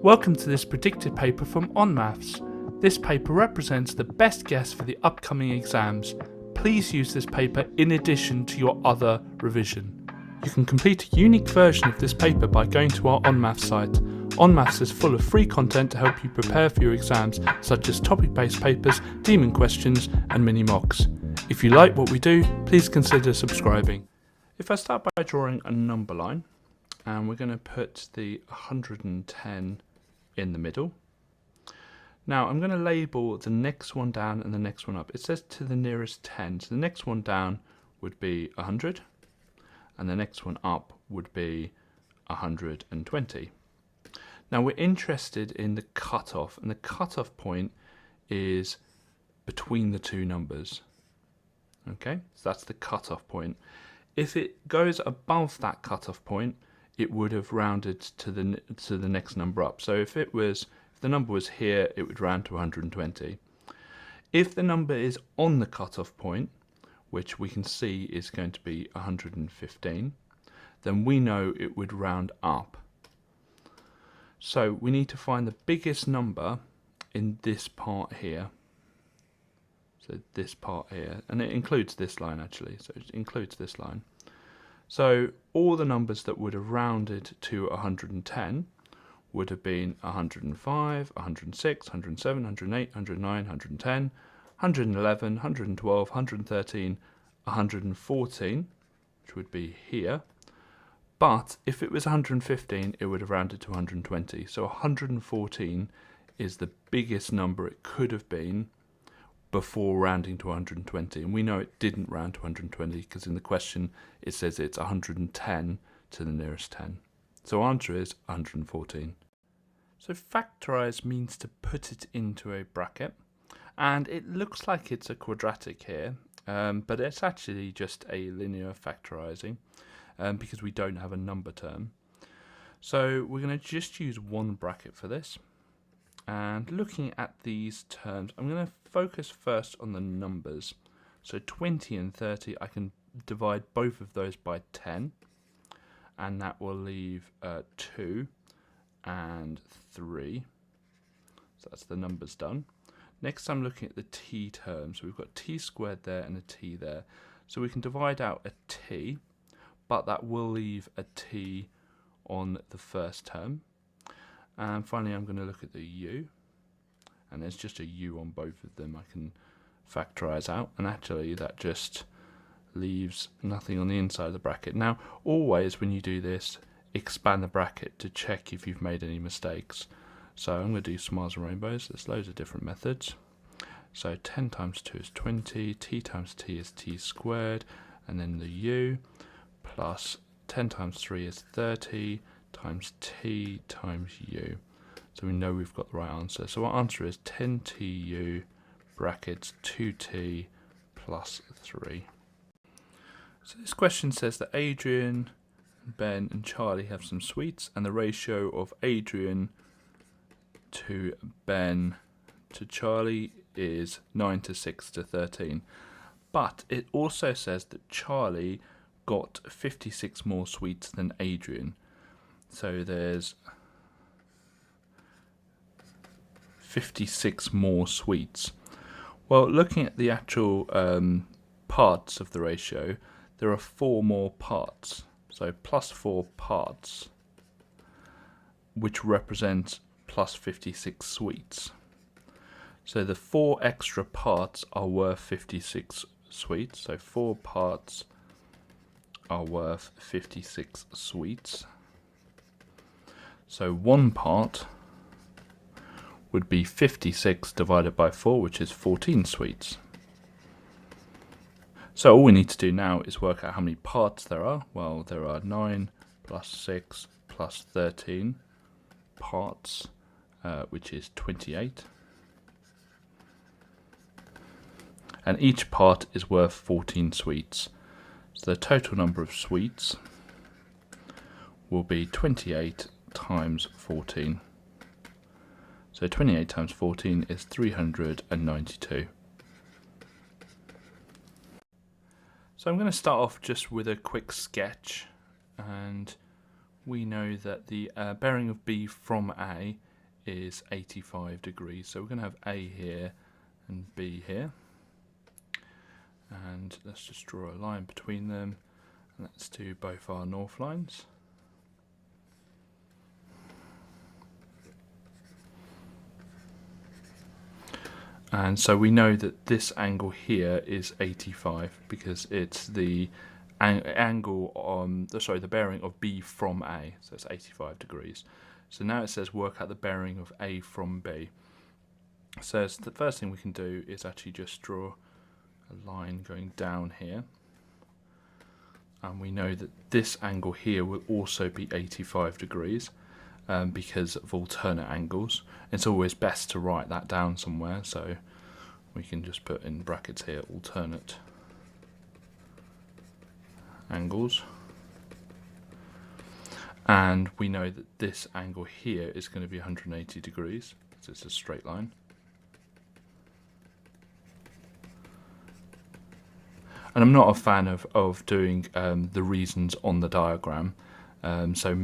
Welcome to this predicted paper from On Maths. This paper represents the best guess for the upcoming exams. Please use this paper in addition to your other revision. You can complete a unique version of this paper by going to our On Maths site. On Maths is full of free content to help you prepare for your exams, such as topic-based papers, demon questions, and mini mocks. If you like what we do, please consider subscribing. If I start by drawing a number line, and we're going to put the 110 in the middle. Now I'm going to label the next one down and the next one up. It says to the nearest 10, so the next one down would be 100, and the next one up would be 120. Now we're interested in the cutoff, and the cutoff point is between the two numbers. Okay, so that's the cutoff point. If it goes above that cutoff point, it would have rounded to the next number up. So if the number was here, it would round to 120. If the number is on the cutoff point, which we can see is going to be 115, then we know it would round up. So we need to find the biggest number in this part here. So this part here, and it includes this line actually, so it includes this line. So all the numbers that would have rounded to 110 would have been 105, 106, 107, 108, 109, 110, 111, 112, 113, 114, which would be here. But if it was 115, it would have rounded to 120. So 114 is the biggest number it could have been before rounding to 120, and we know it didn't round to 120 because in the question it says it's 110 to the nearest 10. So our answer is 114. So factorise means to put it into a bracket, and it looks like it's a quadratic here, but it's actually just a linear factorising because we don't have a number term. So we're going to just use one bracket for this. And looking at these terms, I'm going to focus first on the numbers. So 20 and 30, I can divide both of those by 10, and that will leave 2 and 3. So that's the numbers done. Next, I'm looking at the t terms. So we've got t squared there and a t there. So we can divide out a t, but that will leave a t on the first term. And finally, I'm going to look at the u, and there's just a u on both of them I can factorise out, and actually that just leaves nothing on the inside of the bracket. Now, always when you do this, expand the bracket to check if you've made any mistakes. So I'm going to do smiles and rainbows. There's loads of different methods. So 10 times 2 is 20, t times t is t squared, and then the u, plus 10 times 3 is 30, times t times u. So we know we've got the right answer. So our answer is 10tu brackets 2t plus 3. So this question says that Adrian, Ben and Charlie have some sweets, and the ratio of Adrian to Ben to Charlie is 9 to 6 to 13. But it also says that Charlie got 56 more sweets than Adrian. So there's 56 more sweets. Well, looking at the actual parts of the ratio, there are 4 more parts. So plus 4 parts, which represents plus 56 sweets. So the 4 extra parts are worth 56 sweets. So 4 parts are worth 56 sweets. So 1 part would be 56 divided by 4, which is 14 sweets. So all we need to do now is work out how many parts there are. Well, there are 9 plus 6 plus 13 parts, which is 28. And each part is worth 14 sweets. So the total number of sweets will be 28 times 14. So 28 times 14 is 392. So I'm going to start off just with a quick sketch, and we know that the bearing of B from A is 85 degrees. So we're going to have A here and B here. And let's just draw a line between them. And let's do both our north lines. And so we know that this angle here is 85 because it's the angle on the bearing of B from A, so it's 85 degrees. So now it says work out the bearing of A from B. So the first thing we can do is actually just draw a line going down here, and we know that this angle here will also be 85 degrees because of alternate angles. It's always best to write that down somewhere, so we can just put in brackets here alternate angles, and we know that this angle here is going to be 180 degrees because it's a straight line. And I'm not a fan of doing the reasons on the diagram, so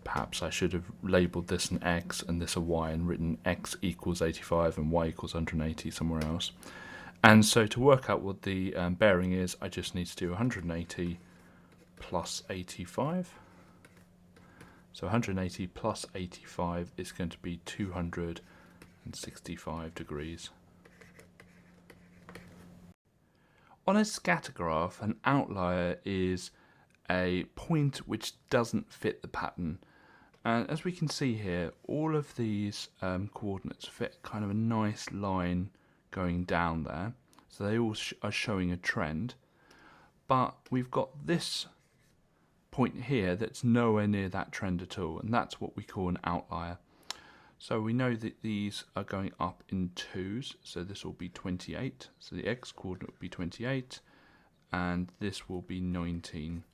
perhaps I should have labelled this an X and this a Y and written X equals 85 and Y equals 180 somewhere else. And so to work out what the bearing is, I just need to do 180 plus 85. So 180 plus 85 is going to be 265 degrees. On a scatter graph, an outlier is a point which doesn't fit the pattern. And as we can see here, all of these coordinates fit kind of a nice line going down there. So they all are showing a trend. But we've got this point here that's nowhere near that trend at all. And that's what we call an outlier. So we know that these are going up in twos. So this will be 28. So the x coordinate will be 28. And this will be 19.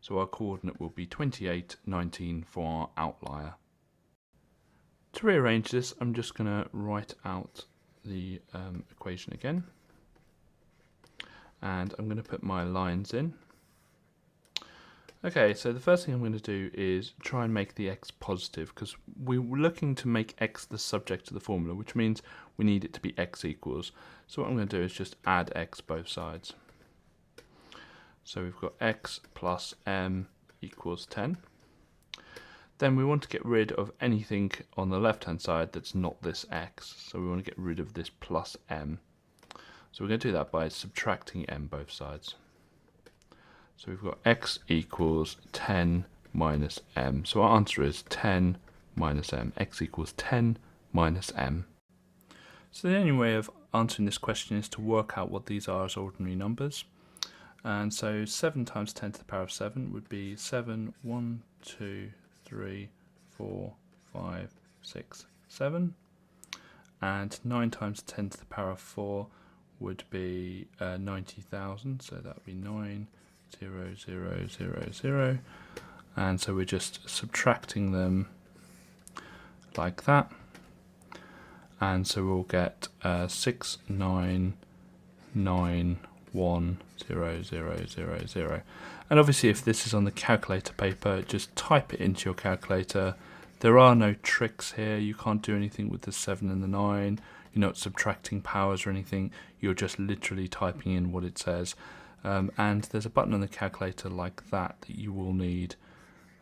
So our coordinate will be 28, 19 for our outlier. To rearrange this, I'm just going to write out the equation again. And I'm going to put my lines in. Okay, so the first thing I'm going to do is try and make the x positive, because we're looking to make x the subject of the formula, which means we need it to be x equals. So what I'm going to do is just add x both sides. So we've got x plus m equals 10. Then we want to get rid of anything on the left hand side that's not this x. So we want to get rid of this plus m. So we're going to do that by subtracting m both sides. So we've got x equals 10 minus m. So our answer is 10 minus m. X equals 10 minus m. So the only way of answering this question is to work out what these are as ordinary numbers. And so 7 times 10 to the power of 7 would be 7, 1, 2, 3, 4, 5, 6, 7. And 9 times 10 to the power of 4 would be 90,000. So that would be 9, 0, 0, 0, 0. And so we're just subtracting them like that. And so we'll get 6, 9, 9, 1, 0, 0, 0, 0. And obviously if this is on the calculator paper, just type it into your calculator. There are no tricks here. You can't do anything with the 7 and the 9. You're not subtracting powers or anything. You're just literally typing in what it says. And there's a button on the calculator like that you will need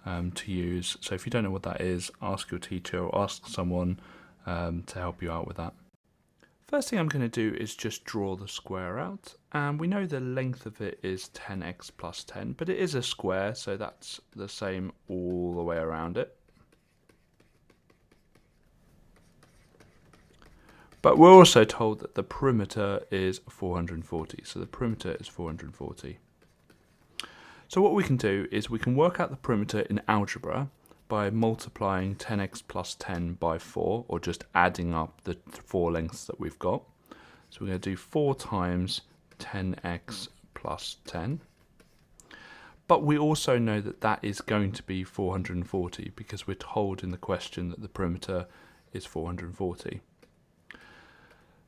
to use. So if you don't know what that is, ask your teacher or ask someone to help you out with that. First thing I'm going to do is just draw the square out, and we know the length of it is 10x plus 10, but it is a square, so that's the same all the way around it. But we're also told that the perimeter is 440, so the perimeter is 440. So what we can do is we can work out the perimeter in algebra by multiplying 10x plus 10 by 4, or just adding up the 4 lengths that we've got. So we're going to do 4 times 10x plus 10. But we also know that that is going to be 440 because we're told in the question that the perimeter is 440.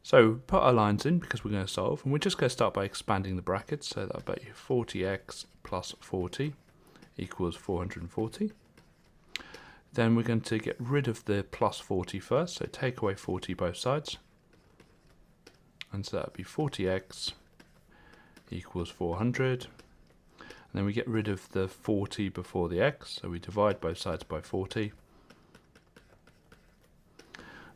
So put our lines in because we're going to solve, and we're just going to start by expanding the brackets. So that'll be 40x plus 40 equals 440. Then we're going to get rid of the plus 40 first, so take away 40 both sides. And so that would be 40x equals 400. And then we get rid of the 40 before the x, so we divide both sides by 40.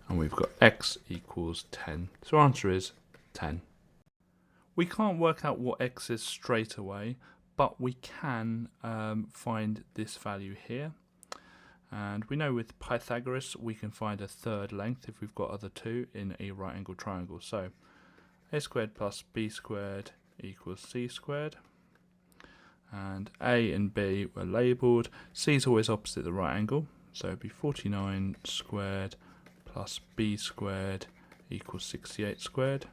And we've got x equals 10. So our answer is 10. We can't work out what x is straight away, but we can find this value here. And we know with Pythagoras we can find a third length if we've got other two in a right angled triangle. So a squared plus b squared equals c squared. And a and b were labelled. C is always opposite the right angle, so it'd be 49 squared plus b squared equals 68 squared.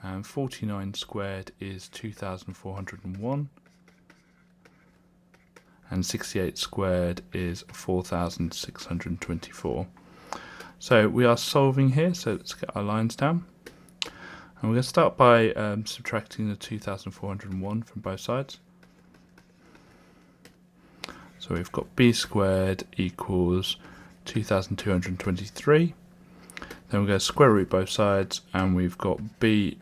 And 49 squared is 2,401. And 68 squared is 4,624. So we are solving here, so let's get our lines down. And we're going to start by subtracting the 2,401 from both sides. So we've got b squared equals 2,223. Then we're going to square root both sides, and we've got b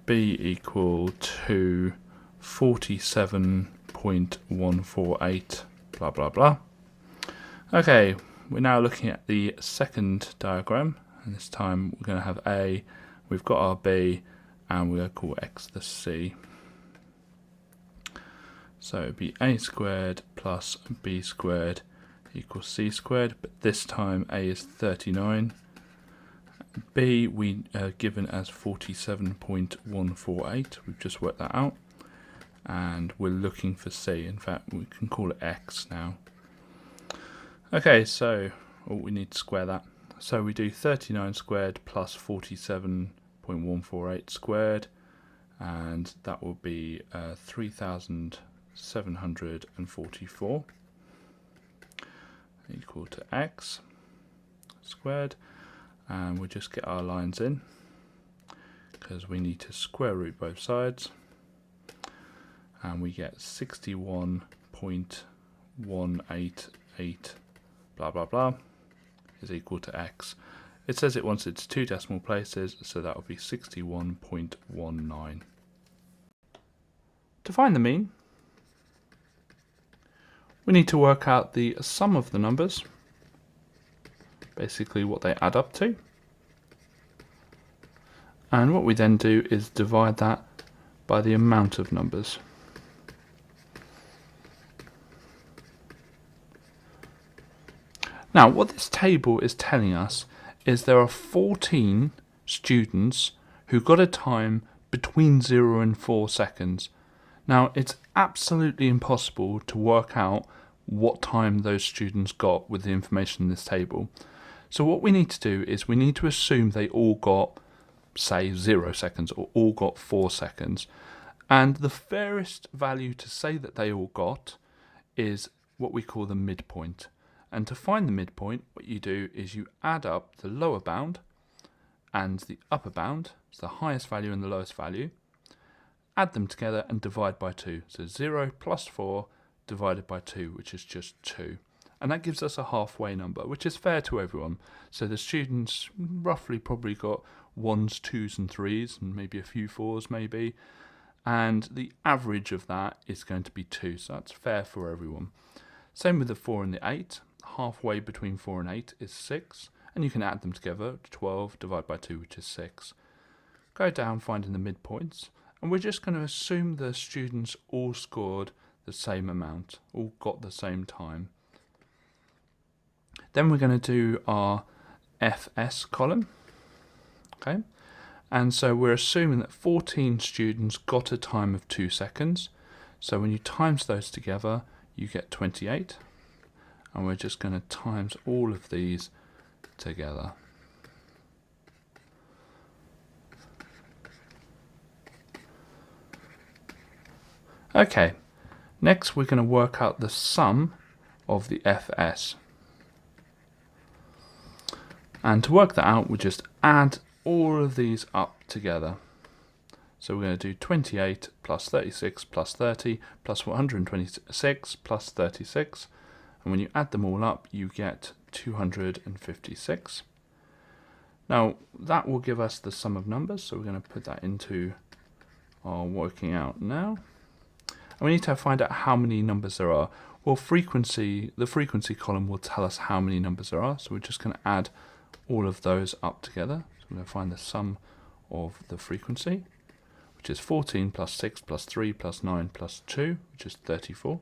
equal to 47.148, blah blah blah. Okay, we're now looking at the second diagram, and this time we're going to have a, we've got our b, and we're going to call x the c. So it would be a squared plus b squared equals c squared, but this time a is 39. B we are given as 47.148, we've just worked that out. And we're looking for c, in fact we can call it x now. Okay, so we need to square that. So we do 39 squared plus 47.148 squared, and that will be 3,744 equal to x squared. And we'll just get our lines in because we need to square root both sides, and we get 61.188 blah blah blah is equal to x. It says it wants its two decimal places, so that would be 61.19. To find the mean, we need to work out the sum of the numbers, basically what they add up to. And what we then do is divide that by the amount of numbers. Now, what this table is telling us is there are 14 students who got a time between 0 and 4 seconds. Now, it's absolutely impossible to work out what time those students got with the information in this table. So what we need to do is we need to assume they all got, say, 0 seconds or all got 4 seconds. And the fairest value to say that they all got is what we call the midpoint. And to find the midpoint, what you do is you add up the lower bound and the upper bound, so the highest value and the lowest value, add them together and divide by 2. So 0 plus 4 divided by 2, which is just 2. And that gives us a halfway number, which is fair to everyone. So the students roughly probably got 1s, 2s and 3s, and maybe a few 4s maybe. And the average of that is going to be 2, so that's fair for everyone. Same with the 4 and the 8. Halfway between 4 and 8 is 6, and you can add them together, 12 divided by 2, which is 6. Go down finding the midpoints, and we're just going to assume the students all scored the same amount, all got the same time. Then we're going to do our FS column, okay? And so we're assuming that 14 students got a time of 2 seconds. So when you times those together, you get 28. And we're just going to times all of these together. Okay, next we're going to work out the sum of the FS. And to work that out, we just add all of these up together. So we're going to do 28 plus 36 plus 30 plus 126 plus 36. And when you add them all up, you get 256. Now, that will give us the sum of numbers, so we're going to put that into our working out now. And we need to find out how many numbers there are. Well, the frequency column will tell us how many numbers there are, so we're just going to add all of those up together. So we're going to find the sum of the frequency, which is 14 plus 6 plus 3 plus 9 plus 2, which is 34.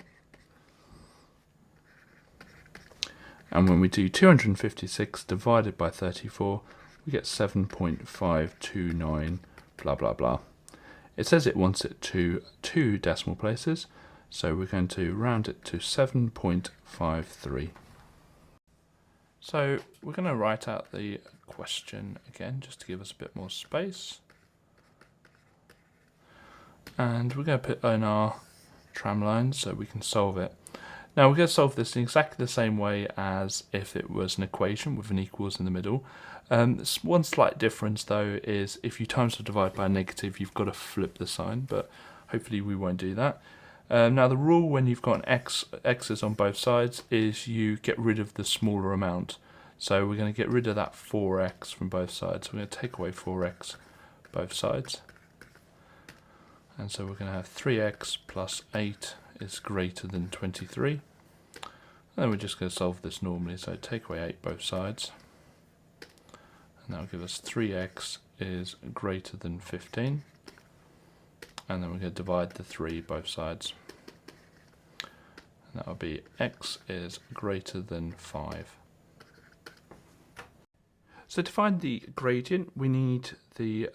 And when we do 256 divided by 34, we get 7.529 blah blah blah. It says it wants it to 2 decimal places, so we're going to round it to 7.53. So we're going to write out the question again, just to give us a bit more space. And we're going to put in our tramline so we can solve it. Now we're going to solve this in exactly the same way as if it was an equation with an equals in the middle. One slight difference though is if you times or divide by a negative, you've got to flip the sign, but hopefully we won't do that. Now the rule when you've got an x's on both sides is you get rid of the smaller amount. So we're going to get rid of that 4x from both sides. We're going to take away 4x both sides. And so we're going to have 3x plus 8 is greater than 23. And then we're just going to solve this normally. So take away 8 both sides. And that will give us 3x is greater than 15. And then we're going to divide the 3 both sides. And that will be x is greater than 5. So to find the gradient, we need the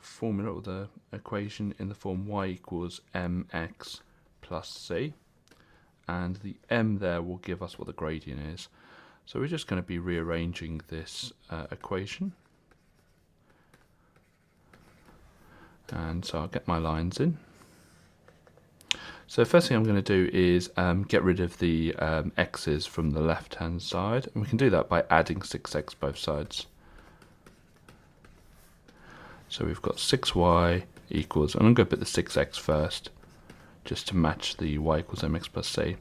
formula or the equation in the form y equals mx plus c. And the m there will give us what the gradient is. So we're just going to be rearranging this equation. And so I'll get my lines in. So the first thing I'm going to do is get rid of the x's from the left hand side, and we can do that by adding 6x both sides. So we've got 6y equals, and I'm going to put the 6x first just to match the y equals mx plus c.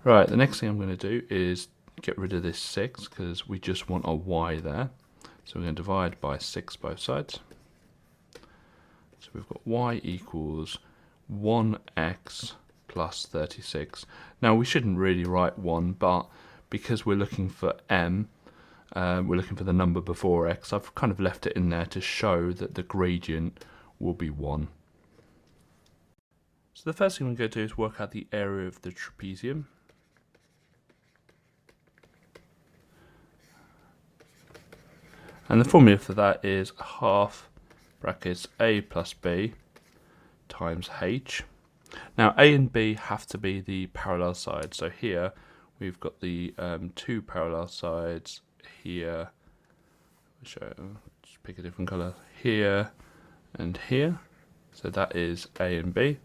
Right, the next thing I'm going to do is get rid of this 6 because we just want a y there. So we're going to divide by 6 both sides. So we've got y equals 1x plus 36. Now we shouldn't really write 1, but because we're looking for m, we're looking for the number before x, I've kind of left it in there to show that the gradient will be 1. So the first thing we're going to do is work out the area of the trapezium. And the formula for that is half brackets a plus b times h. Now a and b have to be the parallel sides. So here we've got the 2 parallel sides here, which just pick a different colour, here and here. So that is a and b.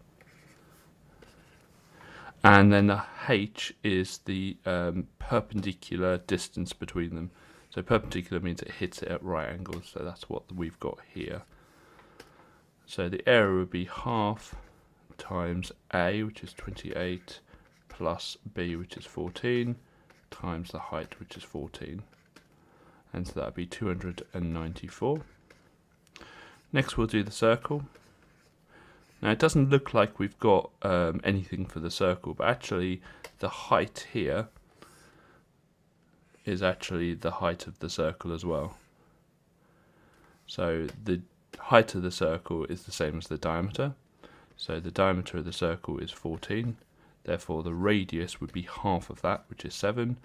And then the h is the perpendicular distance between them. So perpendicular means it hits it at right angles, so that's what we've got here. So the area would be half times a, which is 28, plus b, which is 14, times the height, which is 14. And so that would be 294. Next we'll do the circle. Now it doesn't look like we've got anything for the circle, but actually the height here is actually the height of the circle as well. So the height of the circle is the same as the diameter. So the diameter of the circle is 14. Therefore the radius would be half of that, which is 7.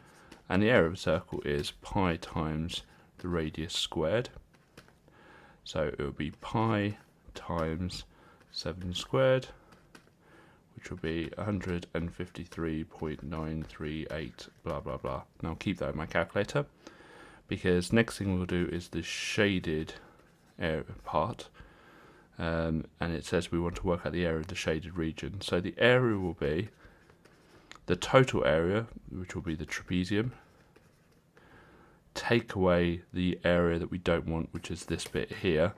And the area of the circle is pi times the radius squared. So it would be pi times 7 squared, which will be 153.938 blah blah blah. Now I'll keep that in my calculator, because next thing we'll do is the shaded area part, and it says we want to work out the area of the shaded region. So the area will be the total area, which will be the trapezium, take away the area that we don't want, which is this bit here,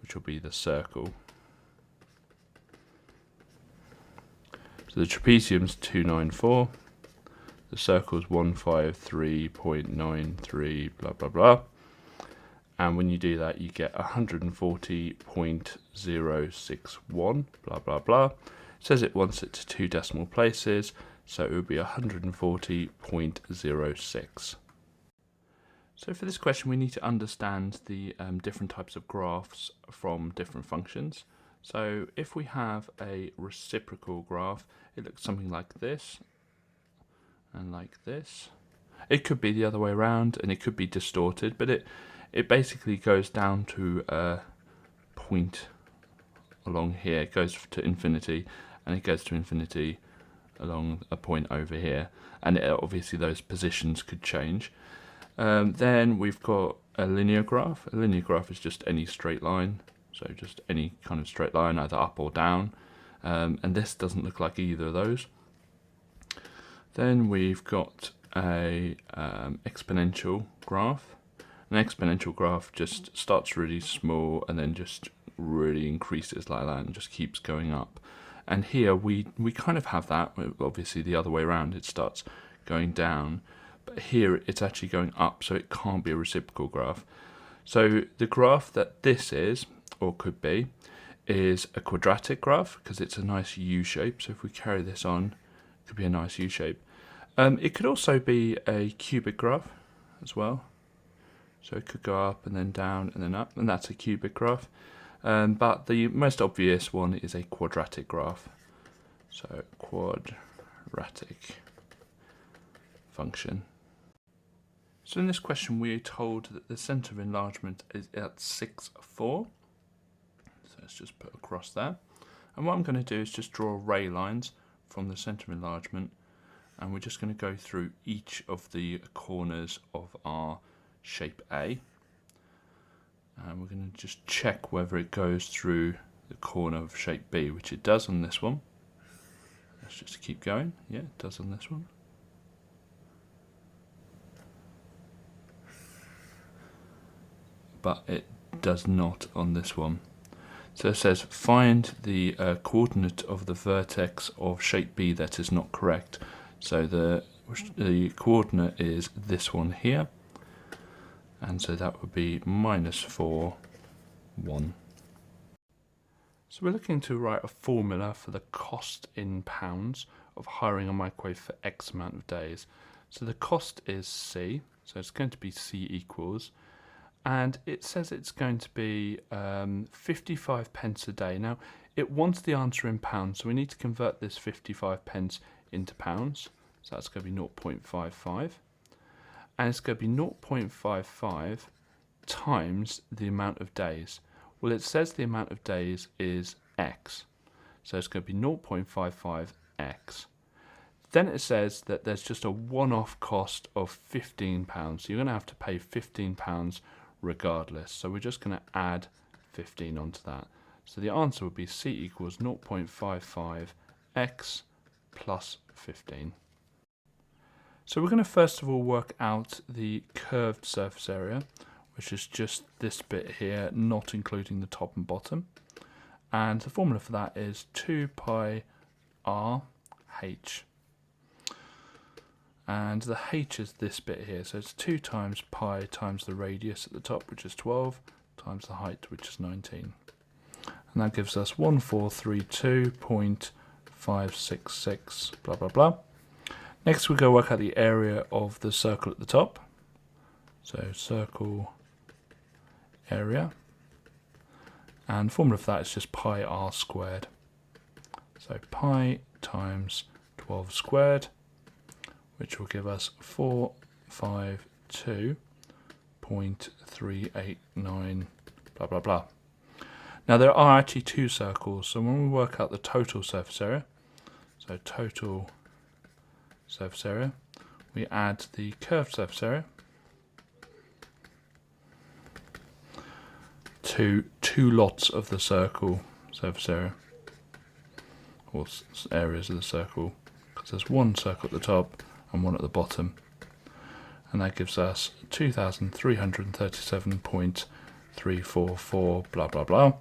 which will be the circle. So the trapezium's 294, the circle's 153.93 blah blah blah, and when you do that you get 140.061 blah blah blah. It says it wants it to 2 decimal places, so it would be 140.06. So for this question we need to understand the different types of graphs from different functions. So if we have a reciprocal graph, it looks something like this and like this. It could be the other way around and it could be distorted, but it basically goes down to a point along here. It goes to infinity and it goes to infinity along a point over here, and obviously those positions could change. Then we've got a linear graph. A linear graph is just any straight line, so just any kind of straight line, either up or down, and this doesn't look like either of those. Then we've got a exponential graph. An exponential graph just starts really small and then just really increases like that and just keeps going up. And here we kind of have that, obviously the other way around, it starts going down, but here it's actually going up, so it can't be a reciprocal graph. So the graph that this is, or could be, is a quadratic graph, because it's a nice U shape. So if we carry this on, it could be a nice U shape. It could also be a cubic graph as well. So it could go up and then down and then up, and that's a cubic graph. But the most obvious one is a quadratic graph. So quadratic function. So in this question we are told that the centre of enlargement is at 6, 4. So let's just put across there. And what I'm going to do is just draw ray lines from the centre of enlargement, and we're just going to go through each of the corners of our shape A. And we're going to just check whether it goes through the corner of shape B, which it does on this one. Let's just keep going. Yeah, it does on this one. But it does not on this one. So it says find the coordinate of the vertex of shape B that is not correct. So the coordinate is this one here. And so that would be -4, 1. So we're looking to write a formula for the cost in pounds of hiring a microwave for X amount of days. So the cost is C, so it's going to be C equals, and it says it's going to be 55 pence a day. Now it wants the answer in pounds, so we need to convert this 55 pence into pounds. So that's going to be 0.55. And it's going to be 0.55 times the amount of days. Well, it says the amount of days is X, so it's going to be 0.55x. Then it says that there's just a one-off cost of £15, so you're going to have to pay £15 regardless. So we're just going to add 15 onto that. So the answer would be C equals 0.55x plus 15. So we're going to first of all work out the curved surface area, which is just this bit here, not including the top and bottom. And the formula for that is 2 pi r h. And the h is this bit here, so it's 2 times pi times the radius at the top, which is 12, times the height, which is 19. And that gives us 1432.566, blah, blah, blah. Next we go work out the area of the circle at the top. So circle area. And the formula for that is just pi r squared. So pi times 12 squared, which will give us 452.389, blah, blah, blah. Now there are actually two circles, so when we work out the total surface area, so total surface area, we add the curved surface area to two lots of the circle surface area, or areas of the circle, because there's one circle at the top and one at the bottom, and that gives us 2337.344, blah blah blah,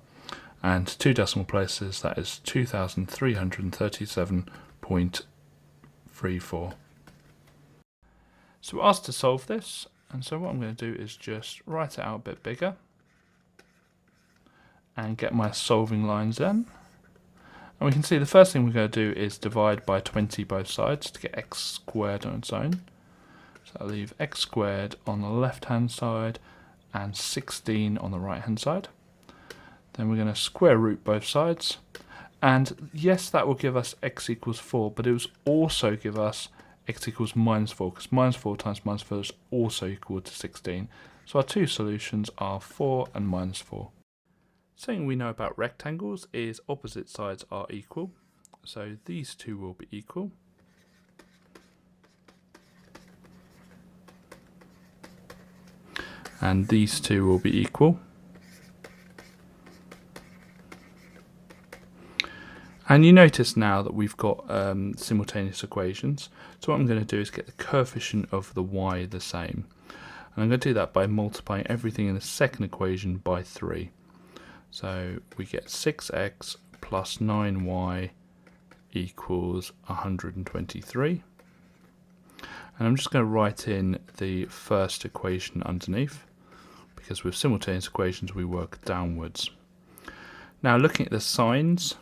and two decimal places, that is 2337.34. So we're asked to solve this, and so what I'm going to do is just write it out a bit bigger and get my solving lines in. And we can see the first thing we're going to do is divide by 20 both sides to get x squared on its own. So I'll leave x squared on the left hand side and 16 on the right hand side. Then we're going to square root both sides. And yes, that will give us x equals 4, but it will also give us x equals minus 4, because minus 4 times minus 4 is also equal to 16. So our two solutions are 4 and minus 4. Something we know about rectangles is opposite sides are equal. So these two will be equal. And these two will be equal. And you notice now that we've got simultaneous equations. So what I'm going to do is get the coefficient of the y the same. And I'm going to do that by multiplying everything in the second equation by 3. So we get 6x plus 9y equals 123. And I'm just going to write in the first equation underneath, because with simultaneous equations we work downwards. Now looking at the signs,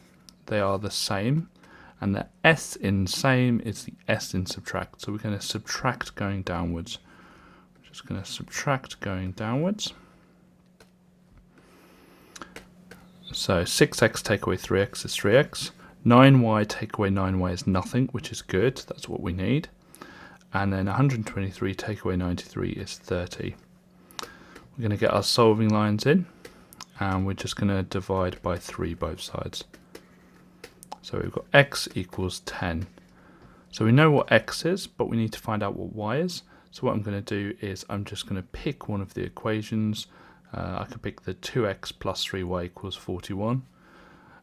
they are the same, and the s in same is the s in subtract. So we're going to subtract going downwards. We're just going to subtract going downwards. So 6x take away 3x is 3x. 9y take away 9y is nothing, which is good. That's what we need. And then 123 take away 93 is 30. We're going to get our solving lines in, and we're just going to divide by 3 both sides. So we've got x equals 10. So we know what x is, but we need to find out what y is. So what I'm going to do is I'm just going to pick one of the equations. I could pick the 2x plus 3y equals 41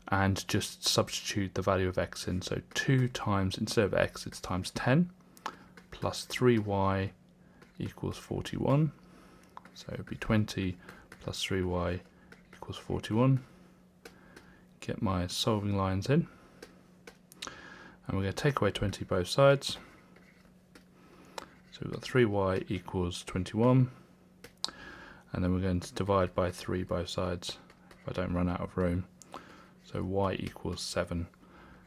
and just substitute the value of x in. So 2 times, instead of x, it's times 10 plus 3y equals 41. So it would be 20 plus 3y equals 41. Get my solving lines in. And we're going to take away 20 both sides. So we've got 3y equals 21. And then we're going to divide by 3 both sides if I don't run out of room. So y equals 7.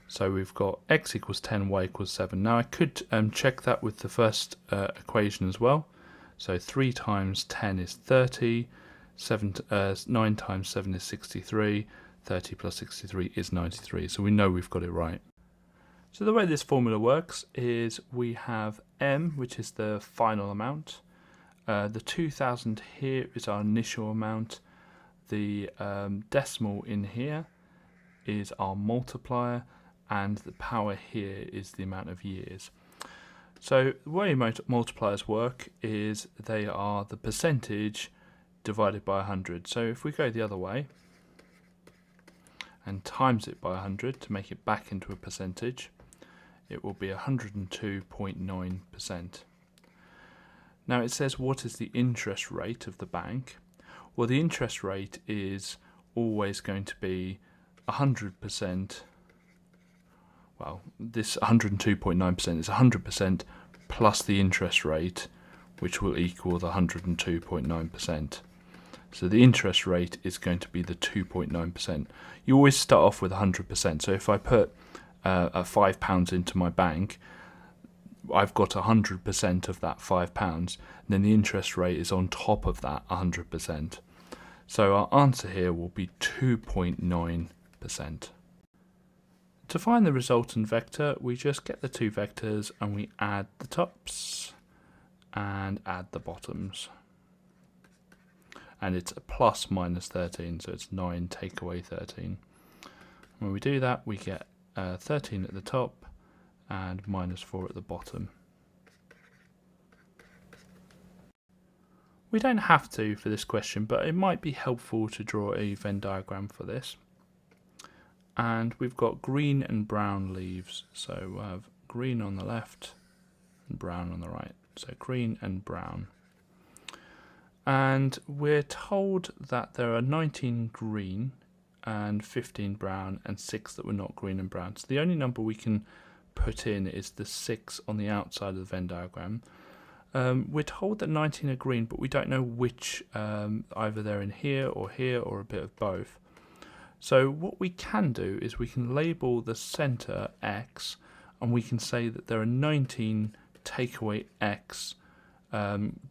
So we've got x equals 10, y equals 7. Now I could check that with the first equation as well. So 3 times 10 is 30, 9 times 7 is 63, 30 plus 63 is 93. So we know we've got it right. So the way this formula works is we have m, which is the final amount. The 2000 here is our initial amount. The decimal in here is our multiplier, and the power here is the amount of years. So the way multipliers work is they are the percentage divided by 100. So if we go the other way and times it by 100 to make it back into a percentage, it will be 102.9%. Now it says, what is the interest rate of the bank? Well, the interest rate is always going to be 100%. Well, this 102.9% is 100% plus the interest rate, which will equal the 102.9%. So the interest rate is going to be the 2.9%. You always start off with 100%. So if I put £5 into my bank, I've got 100% of that £5, and then the interest rate is on top of that 100%. So our answer here will be 2.9%. To find the resultant vector, we just get the two vectors and we add the tops and add the bottoms. And it's a plus minus 13, so it's 9 take away 13. When we do that, we get 13 at the top and minus 4 at the bottom. We don't have to for this question, but it might be helpful to draw a Venn diagram for this. And we've got green and brown leaves, so we'll have green on the left and brown on the right. So green and brown. And we're told that there are 19 green and 15 brown and 6 that were not green and brown. So the only number we can put in is the 6 on the outside of the Venn diagram. We're told that 19 are green, but we don't know which, either they're in here or a bit of both. So what we can do is we can label the center X, and we can say that there are 19 take away X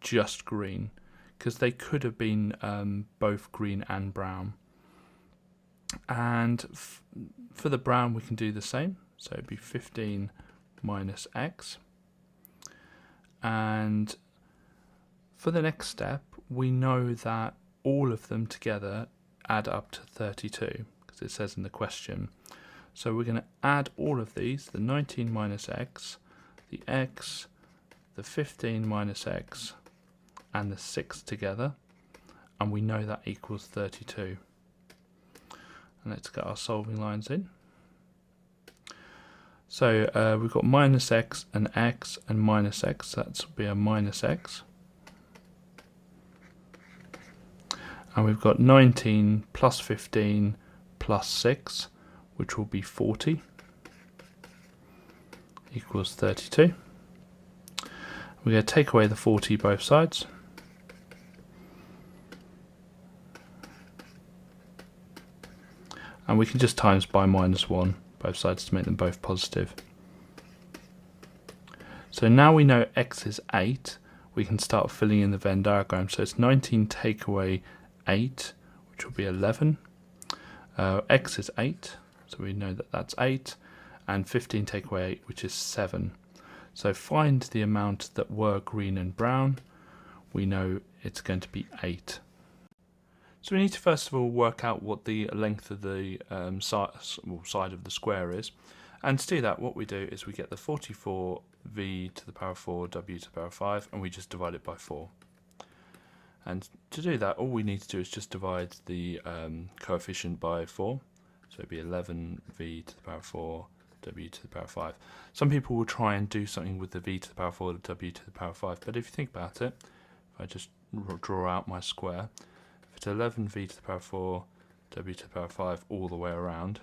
just green, because they could have been both green and brown. And for the brown we can do the same, so it'd be 15 minus X. And for the next step, we know that all of them together add up to 32, because it says in the question. So we're going to add all of these, the 19 minus X, the 15 minus X, and the 6 together, and we know that equals 32. And let's get our solving lines in. So we've got minus X and minus X, so that will be a minus X. And we've got 19 plus 15 plus 6, which will be 40, equals 32. We're going to take away the 40 both sides. And we can just times by minus 1 both sides to make them both positive. So now we know X is 8, we can start filling in the Venn diagram. So it's 19 take away 8, which will be 11. X is 8, so we know that that's 8, and 15 take away 8, which is 7. So find the amount that were green and brown. We know it's going to be 8. So we need to first of all work out what the length of the side of the square is. And to do that, what we do is we get the 44v to the power 4 w to the power 5, and we just divide it by 4. And to do that, all we need to do is just divide the coefficient by 4. So it'd be 11v to the power 4 w to the power 5. Some people will try and do something with the v to the power 4 w to the power 5, but if you think about it, if I just draw out my square, if it's 11v to the power 4 w to the power 5 all the way around,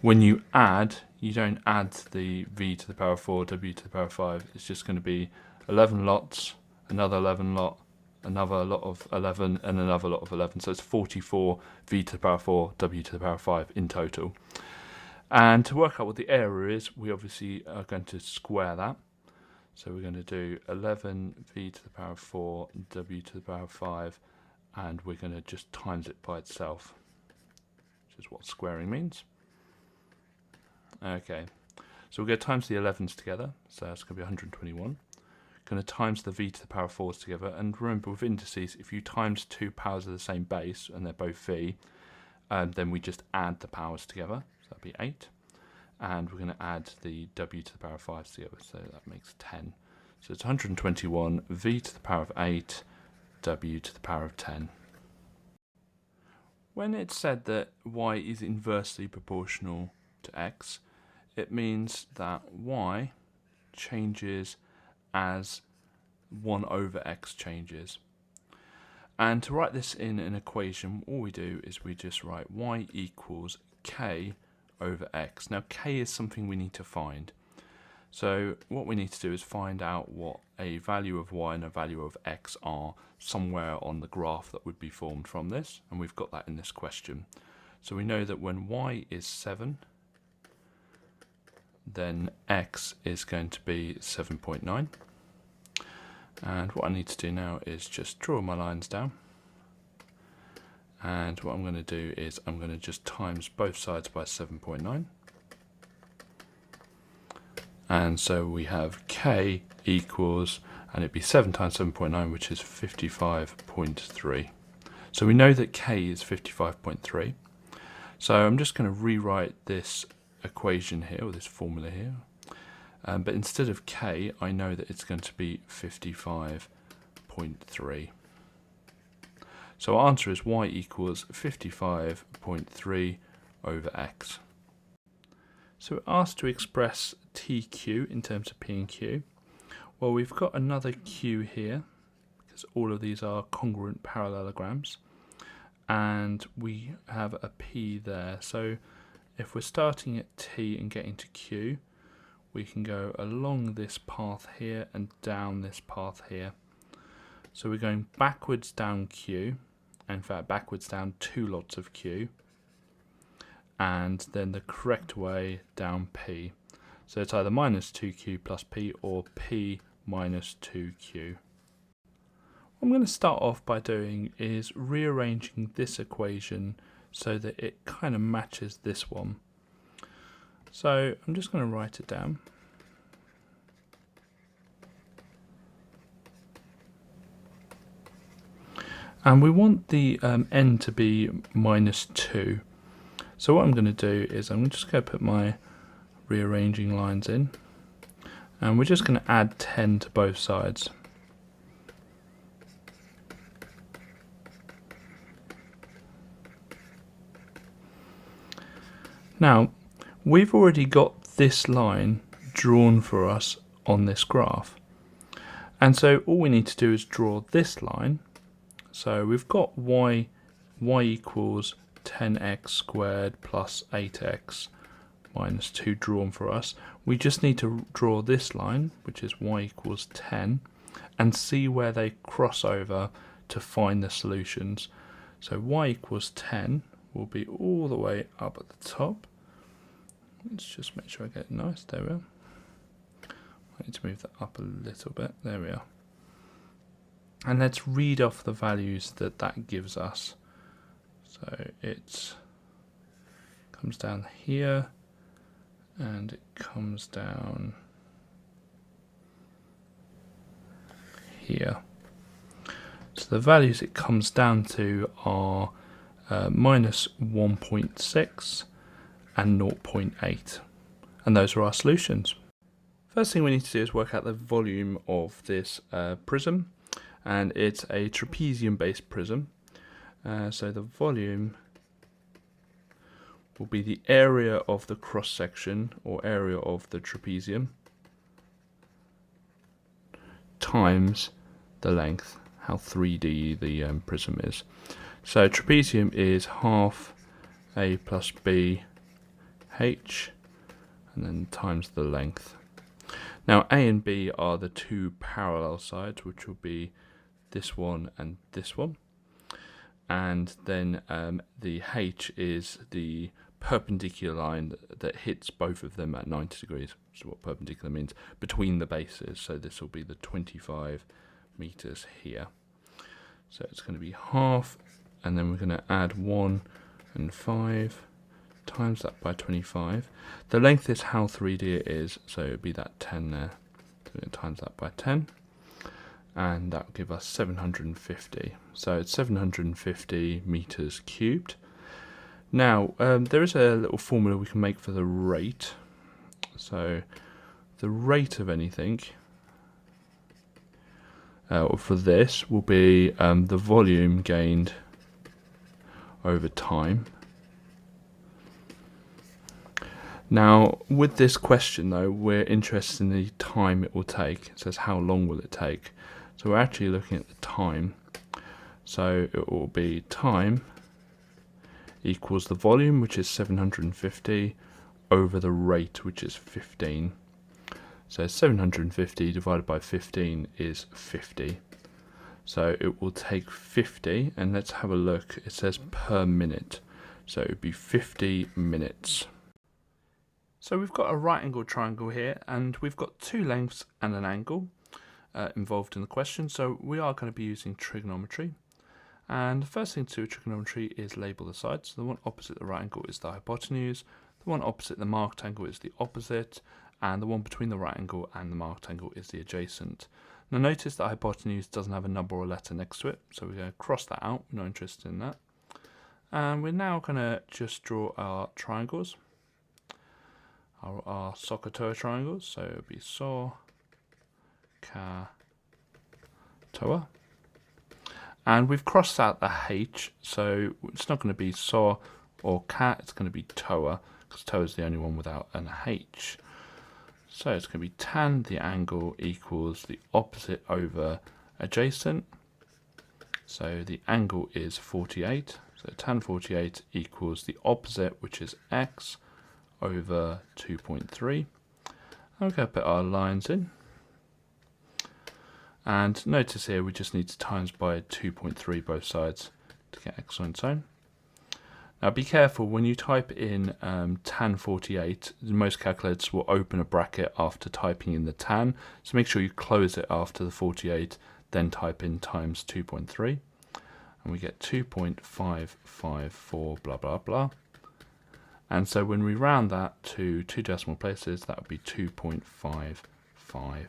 when you add, you don't add the v to the power 4 w to the power 5, it's just going to be 11 lots, another 11 lot, another lot of 11, and another lot of 11. So it's 44 v to the power 4 w to the power 5 in total. And to work out what the area is, we obviously are going to square that. So we're going to do 11 v to the power 4 w to the power 5, and we're going to just times it by itself, which is what squaring means. Okay, so we're going to times the 11s together, so that's going to be 121. Going to times the v to the power 4s together, and remember with indices, if you times two powers of the same base, and they're both v, then we just add the powers together, so that'll be 8. And we're going to add the w to the power 5s together, so that makes 10. So it's 121 v to the power of 8, w to the power of 10. When it's said that y is inversely proportional to x, it means that y changes as 1 over x changes. And to write this in an equation, all we do is we just write y equals k over x. Now k is something we need to find. So what we need to do is find out what a value of y and a value of x are somewhere on the graph that would be formed from this, and we've got that in this question. So we know that when y is 7, then x is going to be 7.9. And what I need to do now is just draw my lines down. And what I'm going to do is I'm going to just times both sides by 7.9. And so we have k equals, and it'd be 7 times 7.9, which is 55.3. So we know that k is 55.3. So I'm just going to rewrite this equation here, or this formula here. But instead of k, I know that it's going to be 55.3. So our answer is y equals 55.3 over x. So we're asked to express TQ in terms of P and Q. Well, we've got another Q here, because all of these are congruent parallelograms. And we have a P there. So if we're starting at T and getting to Q, we can go along this path here and down this path here. So we're going backwards down Q, in fact backwards down 2 lots of Q, and then the correct way down P. So it's either minus 2Q plus P or P minus 2Q. What I'm going to start off by doing is rearranging this equation so that it kind of matches this one. So I'm just going to write it down. And we want the n to be minus 2. So what I'm going to do is I'm just going to put my rearranging lines in, and we're just going to add 10 to both sides. Now, we've already got this line drawn for us on this graph. And so all we need to do is draw this line. So we've got y equals 10x squared plus 8x minus 2 drawn for us. We just need to draw this line, which is y equals 10, and see where they cross over to find the solutions. So y equals 10 will be all the way up at the top. Let's just make sure I get it nice. There we are. I need to move that up a little bit. There we are. And let's read off the values that that gives us. So it comes down here, and it comes down here. So the values it comes down to are minus 1.6 and 0.8, and those are our solutions. First thing we need to do is work out the volume of this prism, and it's a trapezium based prism. So the volume will be the area of the cross section, or area of the trapezium, times the length, how 3D the prism is. So trapezium is half a plus b h, and then times the length. Now A and B are the two parallel sides, which will be this one and this one. And then the h is the perpendicular line that hits both of them at 90 degrees, which is what perpendicular means, between the bases. So this will be the 25 meters here. So it's going to be half, and then we're going to add 1 and 5, times that by 25. The length is how 3D it is, so it would be that 10 there. So we're going to times that by 10, and that will give us 750. So it's 750 meters cubed. Now, there is a little formula we can make for the rate. So the rate of anything for this will be the volume gained over time. Now, with this question though, we're interested in the time it will take. It says how long will it take. So we're actually looking at the time. So it will be time equals the volume, which is 750, over the rate, which is 15. So 750 divided by 15 is 50. So it will take 50, and let's have a look. It says per minute. So it would be 50 minutes. So we've got a right angled triangle here, and we've got two lengths and an angle involved in the question. So we are going to be using trigonometry. And the first thing to do with trigonometry is label the sides. So the one opposite the right angle is the hypotenuse, the one opposite the marked angle is the opposite, and the one between the right angle and the marked angle is the adjacent. Now notice that hypotenuse doesn't have a number or letter next to it, so we're going to cross that out. We're not interested in that. And we're now going to just draw our triangles, our SOHCAHTOA triangles. So it would be SOHCAHTOA. And we've crossed out the H, so it's not going to be SO or CA, it's going to be TOA, because TOA is the only one without an H. So it's going to be tan the angle equals the opposite over adjacent. So the angle is 48. So tan 48 equals the opposite, which is x, over 2.3. I'm going to put our lines in. And notice here we just need to times by 2.3 both sides to get x on its own. Now be careful when you type in tan 48, most calculators will open a bracket after typing in the tan, so make sure you close it after the 48, then type in times 2.3, and we get 2.554 blah blah blah. And so when we round that to 2 decimal places, that would be 2.55.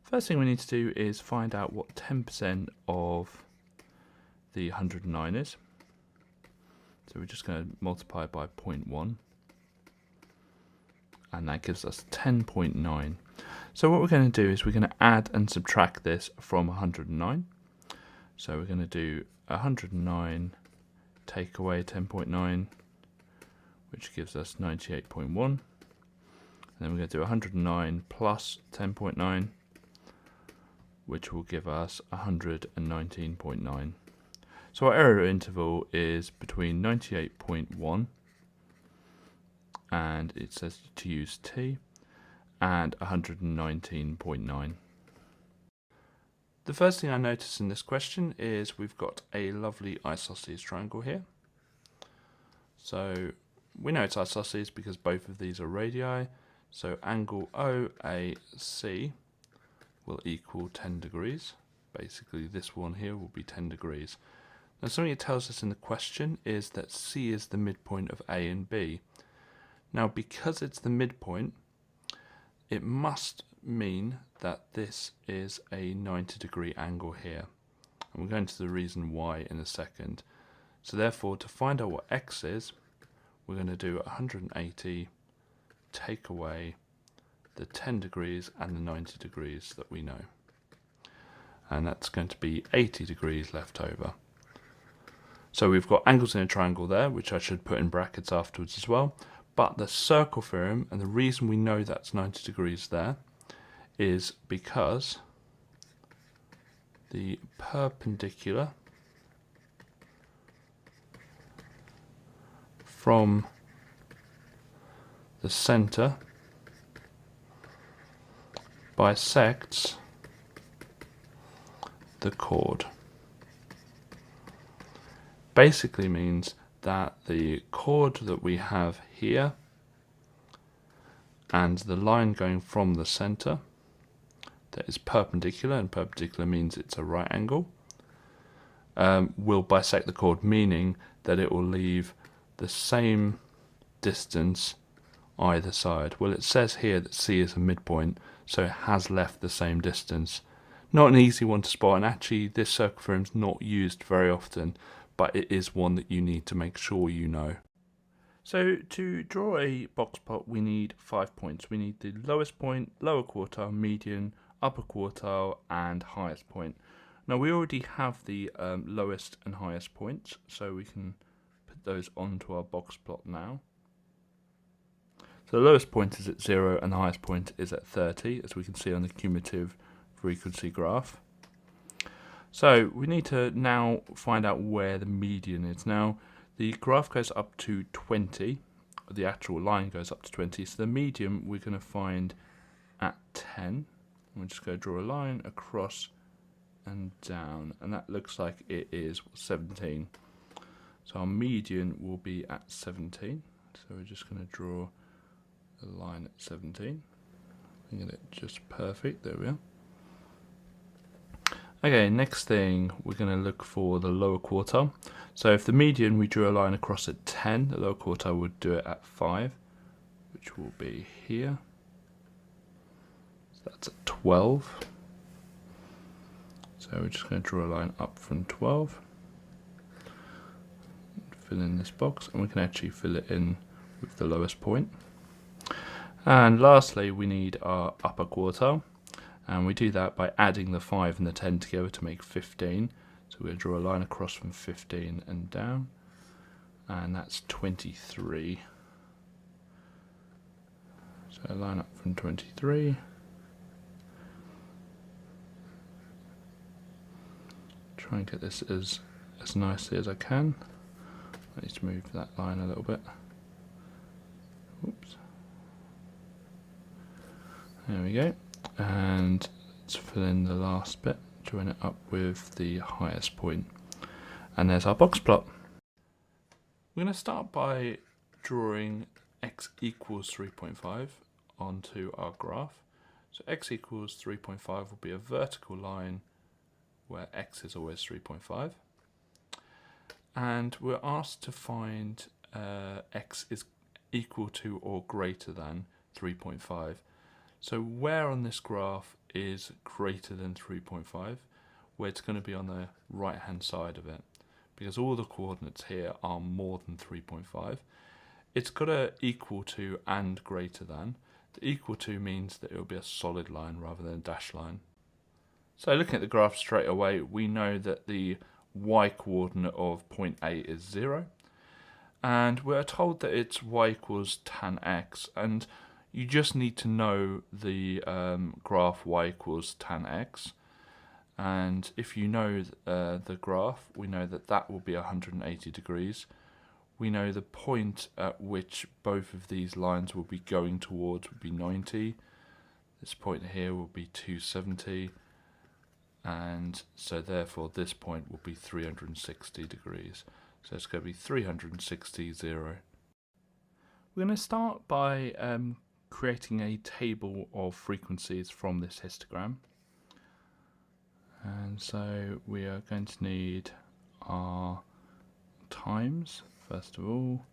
First thing we need to do is find out what 10% of the 109 is. So we're just going to multiply by 0.1, and that gives us 10.9. So what we're going to do is we're going to add and subtract this from 109. So we're going to do 109 take away 10.9, which gives us 98.1. And then we're going to do 109 plus 10.9, which will give us 119.9. So our error interval is between 98.1, and it says to use t, and 119.9. The first thing I notice in this question is we've got a lovely isosceles triangle here. So we know it's isosceles because both of these are radii, so angle OAC will equal 10 degrees. Basically this one here will be 10 degrees. Now something it tells us in the question is that C is the midpoint of A and B. Now because it's the midpoint, it must mean that this is a 90-degree angle here. And we'll go into the reason why in a second. So therefore, to find out what x is, we're going to do 180 take away the 10 degrees and the 90 degrees that we know. And that's going to be 80 degrees left over. So we've got angles in a triangle there, which I should put in brackets afterwards as well. But the circle theorem, and the reason we know that's 90 degrees there, is because the perpendicular from the center bisects the chord. Basically means that the chord that we have here and the line going from the center that is perpendicular, and perpendicular means it's a right angle, will bisect the chord, meaning that it will leave the same distance either side. Well, it says here that C is a midpoint, so it has left the same distance. Not an easy one to spot, and actually this circle theorem is not used very often, but it is one that you need to make sure you know. So to draw a box plot, we need 5 points. We need the lowest point, lower quartile, median, upper quartile, and highest point. Now we already have the lowest and highest points, so we can put those onto our box plot now. So the lowest point is at 0 and the highest point is at 30, as we can see on the cumulative frequency graph. So we need to now find out where the median is. Now the graph goes up to 20, the actual line goes up to 20, so the median we're going to find at 10. We're just going to draw a line across and down, and that looks like it is 17. So our median will be at 17. So we're just going to draw a line at 17. Get it just perfect, there we are. Okay, next thing, we're going to look for the lower quartile. So if the median, we drew a line across at 10, the lower quartile would do it at 5, which will be here. So that's at 12. So we're just going to draw a line up from 12. Fill in this box, and we can actually fill it in with the lowest point. And lastly, we need our upper quartile. And we do that by adding the 5 and the 10 together to make 15. So we're going to draw a line across from 15 and down. And that's 23. So a line up from 23. Try and get this as nicely as I can. I need to move that line a little bit. Oops. There we go. And let's fill in the last bit, join it up with the highest point. And there's our box plot. We're going to start by drawing x equals 3.5 onto our graph. So x equals 3.5 will be a vertical line where x is always 3.5. And we're asked to find x is equal to or greater than 3.5. So where on this graph is greater than 3.5? Well, it's going to be on the right hand side of it, because all the coordinates here are more than 3.5. It's got to equal to and greater than. The equal to means that it will be a solid line rather than a dashed line. So looking at the graph straight away, we know that the y coordinate of point A is 0. And we're told that it's y equals tan x. And you just need to know the graph y equals tan x. And if you know the graph, we know that that will be 180 degrees. We know the point at which both of these lines will be going towards would be 90. This point here will be 270. And so therefore this point will be 360 degrees. So it's going to be 360, 0. We're going to start by creating a table of frequencies from this histogram. And so we are going to need our times, first of all,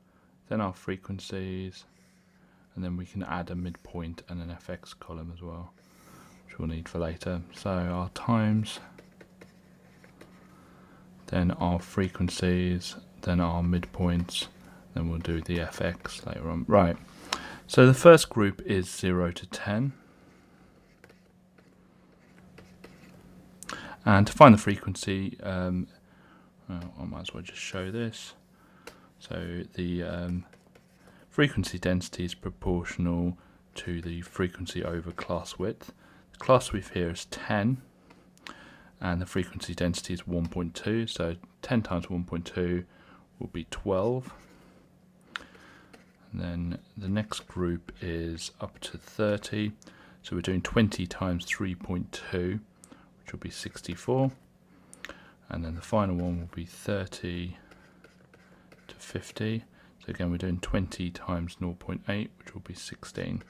then our frequencies, and then we can add a midpoint and an fx column as well, which we'll need for later. So our times, then our frequencies, then our midpoints, then we'll do the fx later on. Right, so the first group is 0 to 10. And to find the frequency, well, I might as well just show this. So the frequency density is proportional to the frequency over class width. The class width here is 10, and the frequency density is 1.2. So 10 times 1.2 will be 12. And then the next group is up to 30. So we're doing 20 times 3.2. Which will be 64, and then the final one will be 30 to 50. So again, we're doing 20 times 0.8, which will be 16.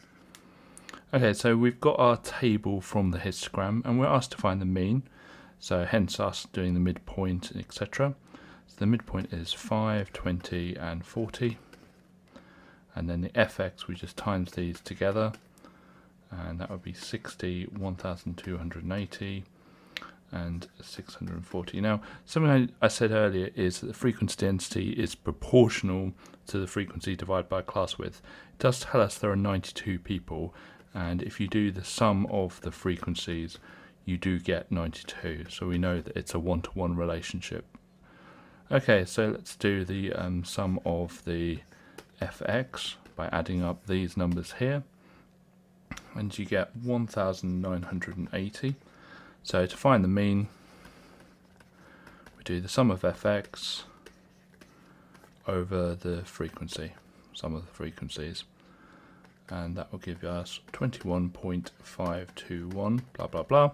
Okay, so we've got our table from the histogram, and we're asked to find the mean. So hence us doing the midpoint, etc. So the midpoint is 5, 20, and 40, and then the fx, we just times these together, and that would be 60, 1280. And 640. Now, something I said earlier is that the frequency density is proportional to the frequency divided by class width. It does tell us there are 92 people, and if you do the sum of the frequencies, you do get 92. So we know that it's a one-to-one relationship. Okay, so let's do the sum of the fx by adding up these numbers here, and you get 1980. So to find the mean, we do the sum of fx over the frequency, sum of the frequencies, and that will give us 21.521, blah blah blah,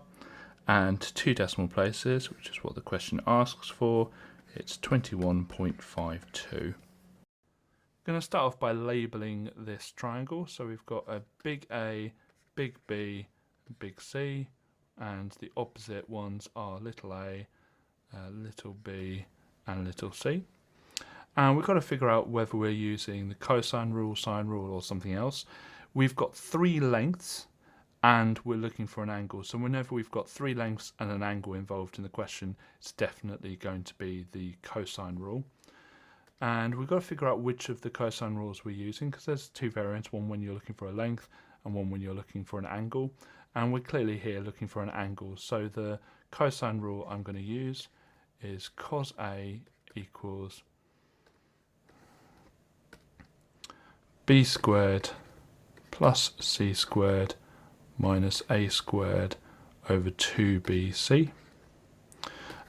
and 2 decimal places, which is what the question asks for. It's 21.52. I'm going to start off by labelling this triangle. So we've got a big A, big B, big C, and the opposite ones are little a, little b, and little c. And we've got to figure out whether we're using the cosine rule, sine rule, or something else. We've got 3 lengths, and we're looking for an angle. So whenever we've got 3 lengths and an angle involved in the question, it's definitely going to be the cosine rule. And we've got to figure out which of the cosine rules we're using, because there's 2 variants, one when you're looking for a length and one when you're looking for an angle. And we're clearly here looking for an angle. So the cosine rule I'm going to use is cos A equals b squared plus c squared minus a squared over 2bc.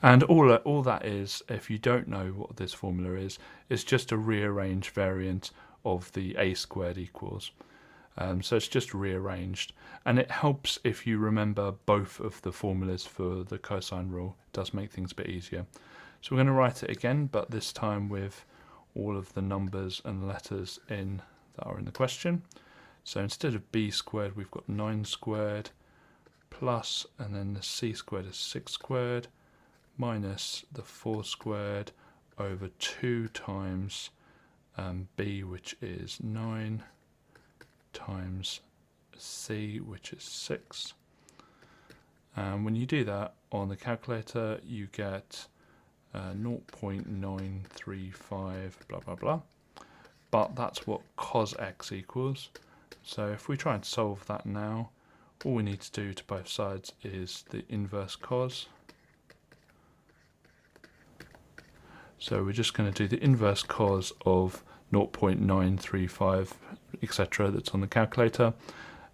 And all that is, if you don't know what this formula is just a rearranged variant of the a squared equals. So it's just rearranged, and it helps if you remember both of the formulas for the cosine rule. It does make things a bit easier. So we're going to write it again, but this time with all of the numbers and letters in that are in the question. So instead of b squared, we've got 9 squared plus, and then the c squared is 6 squared minus the 4 squared over 2 times b, which is 9, times c, which is 6. And when you do that on the calculator, you get 0.935 blah blah blah, but that's what cos x equals. So if we try and solve that now, all we need to do to both sides is the inverse cos. So we're just going to do the inverse cos of 0.935 etc. that's on the calculator,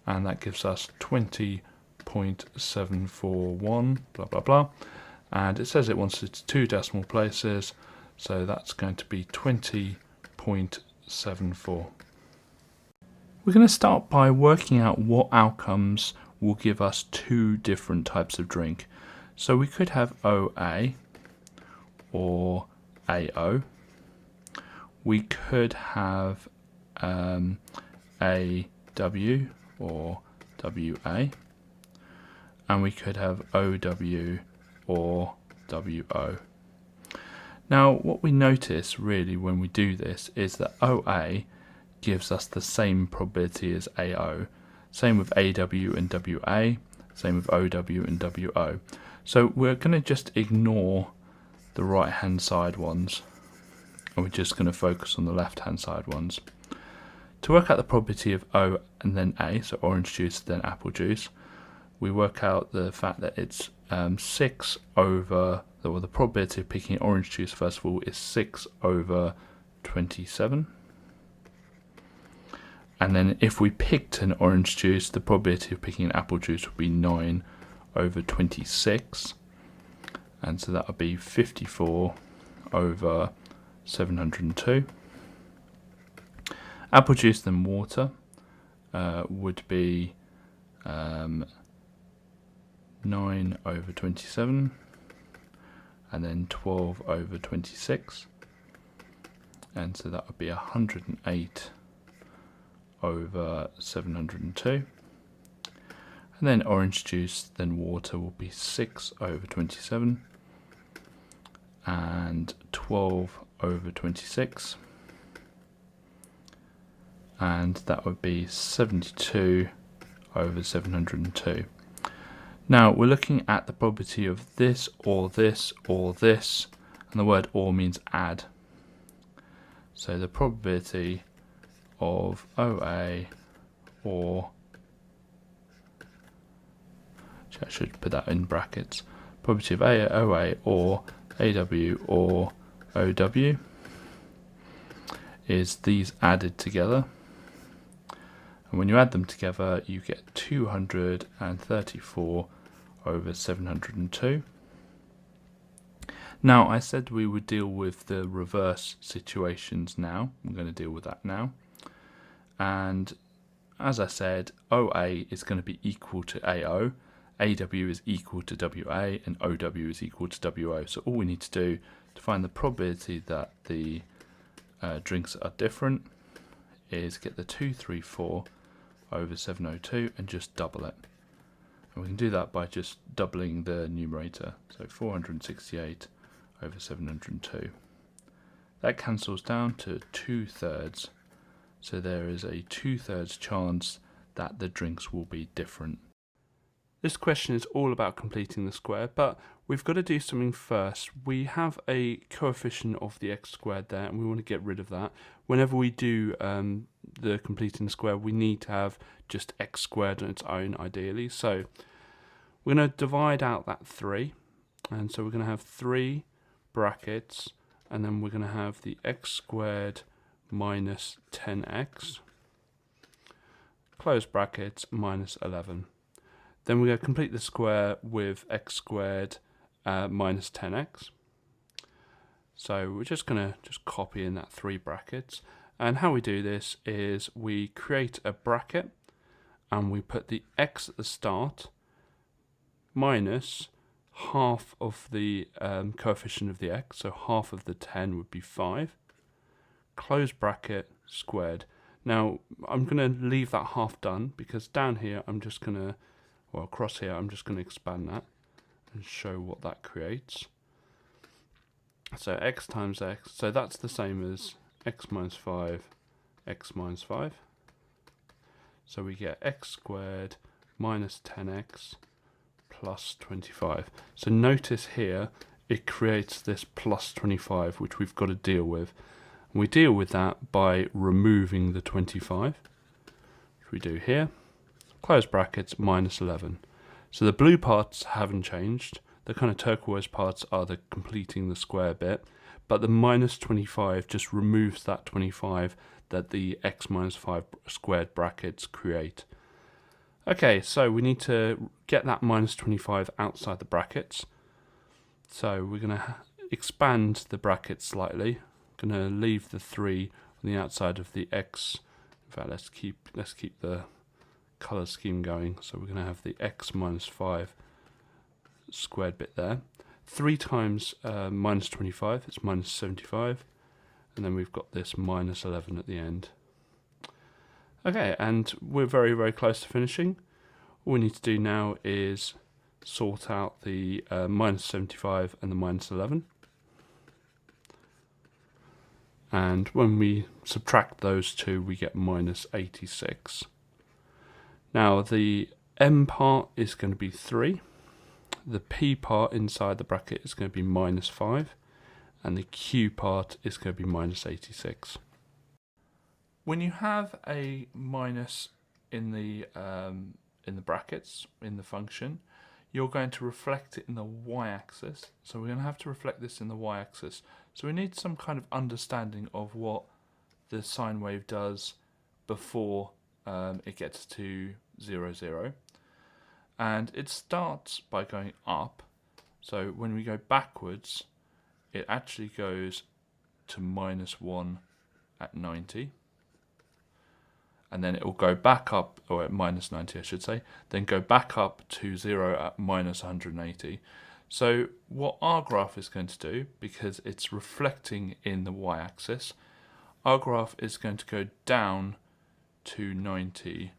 and that gives us 20.741 blah blah blah, and it says it wants its 2 decimal places, so that's going to be 20.74. We're going to start by working out what outcomes will give us 2 different types of drink. So we could have OA or AO. We could have AW or WA, and we could have OW or WO. Now what we notice really when we do this is that OA gives us the same probability as AO, same with AW and WA, same with OW and WO. So we're going to just ignore the right hand side ones, and we're just going to focus on the left hand side ones. To work out the probability of O and then A, so orange juice then apple juice, we work out the fact that it's 6 over, well, the probability of picking orange juice first of all is 6 over 27. And then if we picked an orange juice, the probability of picking an apple juice would be 9 over 26. And so that would be 54 over 702. Apple juice then water would be 9 over 27, and then 12 over 26, and so that would be 108 over 702. And then orange juice then water will be 6 over 27 and 12 over 26, and that would be 72 over 702. Now we're looking at the probability of this or this or this, and the word or means add. So the probability of OA or, I should put that in brackets, probability of OA or AW or OW is these added together. And when you add them together, you get 234 over 702. Now, I said we would deal with the reverse situations now. I'm going to deal with that now. And as I said, OA is going to be equal to AO, AW is equal to WA, and OW is equal to WO. So all we need to do to find the probability that the drinks are different is get the 234 over 702 and just double it. And we can do that by just doubling the numerator. So 468 over 702. That cancels down to 2/3. So there is a 2/3 chance that the drinks will be different. This question is all about completing the square, but we've got to do something first. We have a coefficient of the x squared there, and we want to get rid of that. Whenever we do the completing the square, we need to have just x squared on its own, ideally. So we're going to divide out that 3, and so we're going to have 3 brackets, and then we're going to have the x squared minus 10x, close brackets, minus 11. Then we're going to complete the square with x squared minus 10x. So we're just going to copy in that 3 brackets. And how we do this is we create a bracket and we put the x at the start minus half of the coefficient of the x, so half of the 10 would be 5, close bracket, squared. Now I'm going to leave that half done because down here I'm just going to, well, across here I'm just going to expand that and show what that creates. So x times x, so that's the same as x minus 5, x minus 5. So we get x squared minus 10x plus 25. So notice here it creates this plus 25, which we've got to deal with. And we deal with that by removing the 25, which we do here. Close brackets, minus 11. So the blue parts haven't changed. The kind of turquoise parts are the completing the square bit, but the minus 25 just removes that 25 that the x minus 5 squared brackets create. Okay, so we need to get that minus 25 outside the brackets. So we're going to expand the brackets slightly. Going to leave the 3 on the outside of the x. In fact, let's keep the color scheme going. So we're going to have the x minus 5 squared bit there. 3 times minus 25, it's minus 75. And then we've got this minus 11 at the end. Okay, and we're very, very close to finishing. All we need to do now is sort out the minus 75 and the minus 11. And when we subtract those two, we get minus 86. Now the m part is going to be 3. The p part inside the bracket is going to be minus 5. And the q part is going to be minus 86. When you have a minus in the brackets in the function, you're going to reflect it in the y-axis. So we're going to have to reflect this in the y-axis. So we need some kind of understanding of what the sine wave does before it gets to 0, 0. And it starts by going up. So when we go backwards, it actually goes to minus 1 at 90. And then it will go back up, or at minus 90 I should say, then go back up to 0 at minus 180. So what our graph is going to do, because it's reflecting in the y-axis, our graph is going to go down to 90,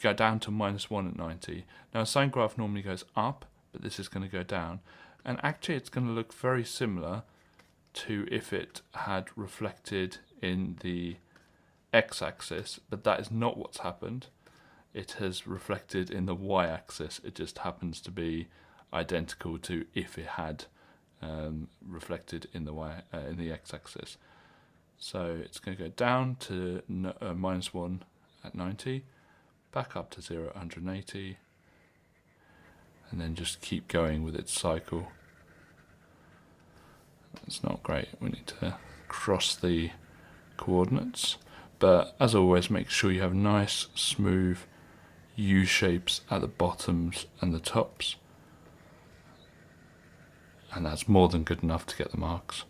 go down to minus 1 at 90. Now a sine graph normally goes up, but this is going to go down. And actually it's going to look very similar to if it had reflected in the x-axis, but that is not what's happened. It has reflected in the y-axis. It just happens to be identical to if it had reflected in the x-axis. So it's going to go down to minus 1 at 90, back up to 0 at 180, and then just keep going with its cycle. That's not great. We need to cross the coordinates. But as always, make sure you have nice, smooth U shapes at the bottoms and the tops. And that's more than good enough to get the marks.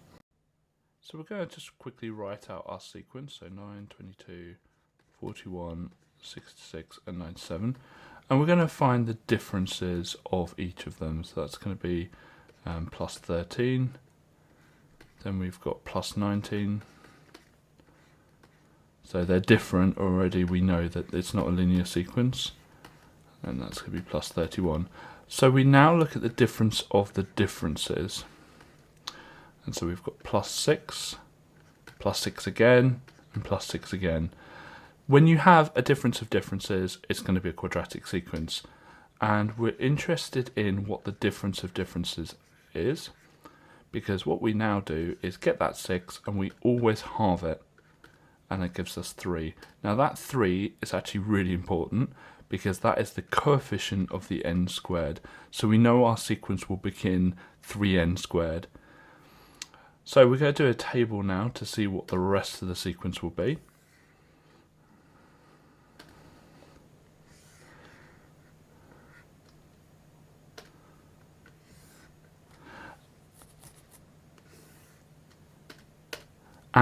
So we're going to just quickly write out our sequence. So 9, 22, 41, 66 and 97. And we're going to find the differences of each of them. So that's going to be plus 13. Then we've got plus 19. So they're different already. We know that it's not a linear sequence. And that's going to be plus 31. So we now look at the difference of the differences. And so we've got plus 6 again, and plus 6 again. When you have a difference of differences, it's going to be a quadratic sequence. And we're interested in what the difference of differences is, because what we now do is get that 6 and we always halve it, and it gives us 3. Now that 3 is actually really important because that is the coefficient of the n squared. So we know our sequence will begin 3n squared. So we're going to do a table now to see what the rest of the sequence will be.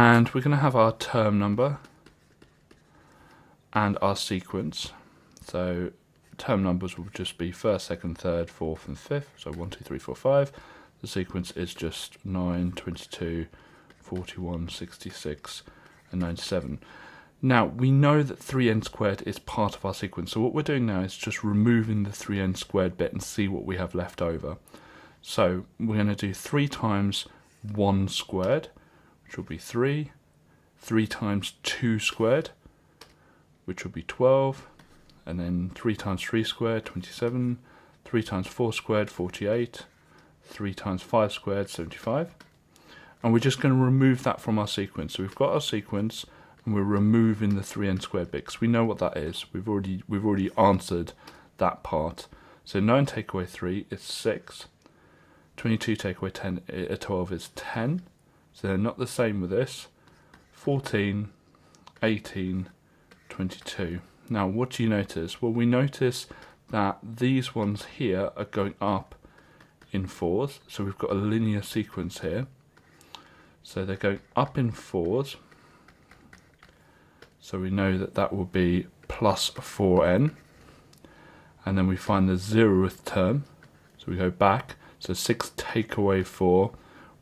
And we're going to have our term number and our sequence. So term numbers will just be first, second, third, fourth, and fifth. So 1, 2, 3, 4, 5. The sequence is just 9, 22, 41, 66, and 97. Now, we know that 3n squared is part of our sequence. So what we're doing now is just removing the 3n squared bit and see what we have left over. So we're going to do 3 times 1 squared, which will be 3. 3 times 2 squared, which will be 12. And then 3 times 3 squared, 27. 3 times 4 squared, 48. 3 times 5 squared, 75. And we're just going to remove that from our sequence. So we've got our sequence, and we're removing the 3n squared bit, because we know what that is. We've already answered that part. So 9 take away 3 is 6. 22 take away 12 is 10. So they're not the same with this. 14, 18, 22. Now, what do you notice? Well, we notice that these ones here are going up in 4s. So we've got a linear sequence here. So they're going up in 4s. So we know that that will be plus 4n. And then we find the 0th term. So we go back. So 6 take away 4,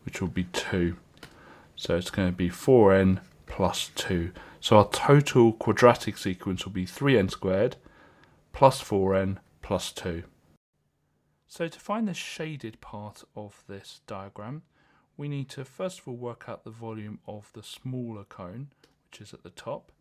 which will be 2. So it's going to be 4n plus 2. So our total quadratic sequence will be 3n squared plus 4n plus 2. So to find the shaded part of this diagram, we need to first of all work out the volume of the smaller cone, which is at the top.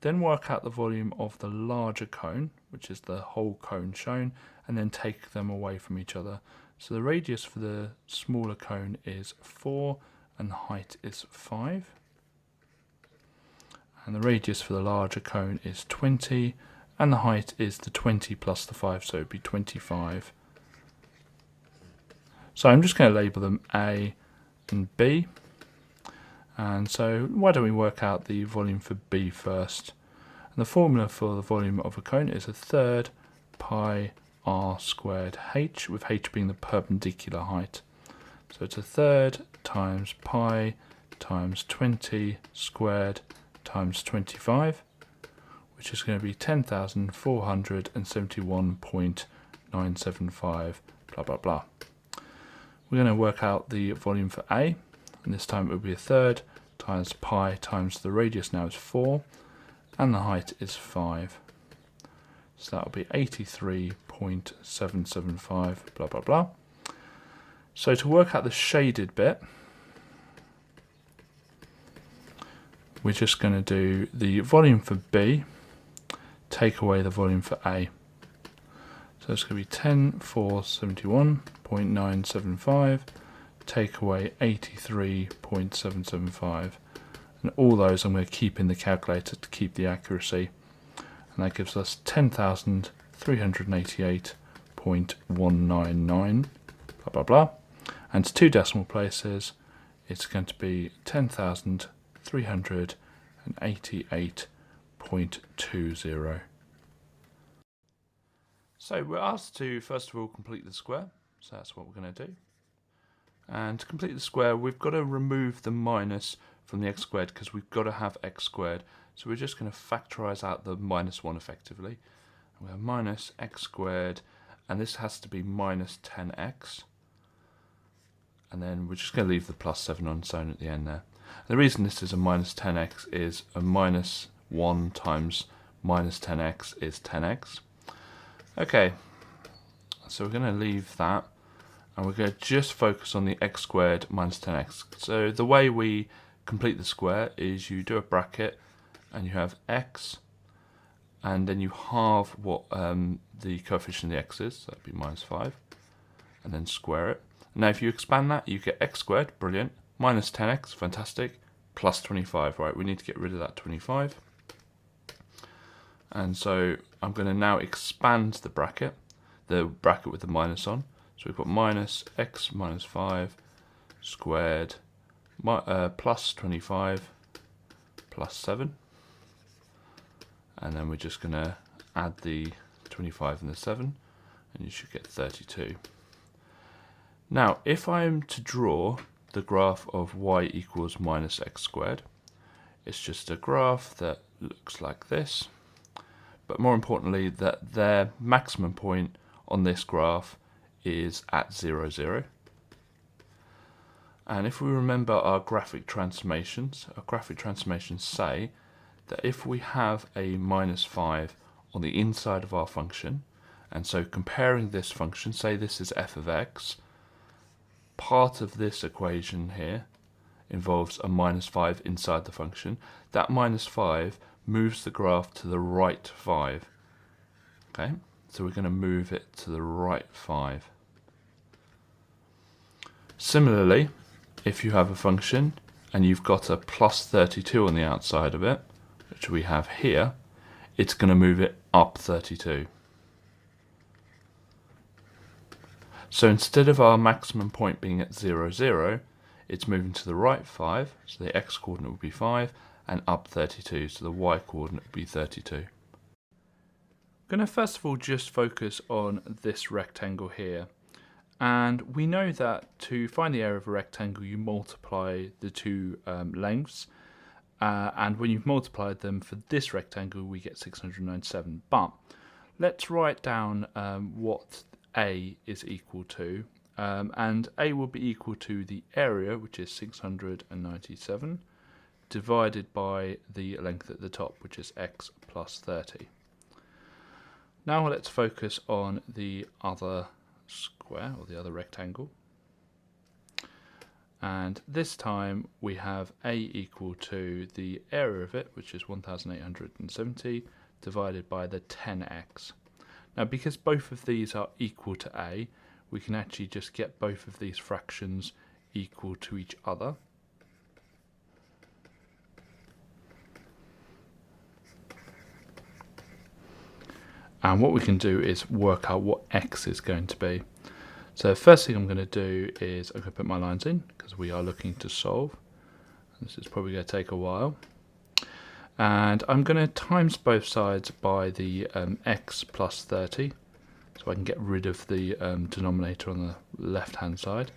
Then work out the volume of the larger cone, which is the whole cone shown, and then take them away from each other. So the radius for the smaller cone is 4 and the height is 5. And the radius for the larger cone is 20 and the height is the 20 plus the 5, so it would be 25. So I'm just going to label them A and B. And so why don't we work out the volume for B first? And the formula for the volume of a cone is 1/3 pi r squared h, with h being the perpendicular height. So it's 1/3 times pi times 20 squared times 25, which is going to be 10,471.975, blah, blah, blah. We're going to work out the volume for A, and this time it will be 1/3 times pi times the radius now is 4, and the height is 5. So that will be 83.775, blah, blah, blah. So to work out the shaded bit, we're just going to do the volume for B, take away the volume for A. So it's going to be 10,471.975, take away 83.775. And all those I'm going to keep in the calculator to keep the accuracy. And that gives us 10,388.199, blah, blah, blah. And to 2 decimal places, it's going to be 10,388.20. So we're asked to first of all complete the square, so that's what we're going to do. And to complete the square, we've got to remove the minus from the x squared because we've got to have x squared. So we're just going to factorise out the -1 effectively. And we have minus x squared, and this has to be minus 10x. And then we're just going to leave the plus 7 on its own at the end there. And the reason this is a minus 10x is a minus 1 times minus 10x is 10x. Okay, so we're going to leave that, and we're going to just focus on the x squared minus 10x. So the way we complete the square is you do a bracket, and you have x, and then you halve what the coefficient of the x is, so that'd be minus 5, and then square it. Now if you expand that, you get x squared, brilliant, minus 10x, fantastic, plus 25, right, we need to get rid of that 25. And so I'm going to now expand the bracket with the minus on. So we've got minus x minus 5 squared plus 25 plus 7. And then we're just going to add the 25 and the 7, and you should get 32. Now, if I'm to draw the graph of y equals minus x squared. It's just a graph that looks like this, but more importantly that their maximum point on this graph is at 0, 0. And if we remember our graphic transformations say that if we have a minus 5 on the inside of our function, and so comparing this function, say this is f of x, part of this equation here involves a minus 5 inside the function. That minus 5 moves the graph to the right 5. Okay, so we're going to move it to the right 5. Similarly, if you have a function and you've got a plus 32 on the outside of it, which we have here, it's going to move it up 32. So instead of our maximum point being at 0, 0, it's moving to the right 5, so the x coordinate would be 5, and up 32, so the y coordinate would be 32. I'm going to first of all just focus on this rectangle here. And we know that to find the area of a rectangle, you multiply the two lengths. And when you've multiplied them for this rectangle, we get 697. But let's write down what A is equal to. And A will be equal to the area, which is 697, divided by the length at the top, which is x plus 30. Now let's focus on the other square, or the other rectangle. And this time we have A equal to the area of it, which is 1870, divided by the 10x. Now because both of these are equal to A, we can actually just get both of these fractions equal to each other. And what we can do is work out what x is going to be. So the first thing I'm going to do is I'm going to put my lines in because we are looking to solve. This is probably going to take a while. And I'm going to times both sides by the x plus 30, so I can get rid of the denominator on the left hand side.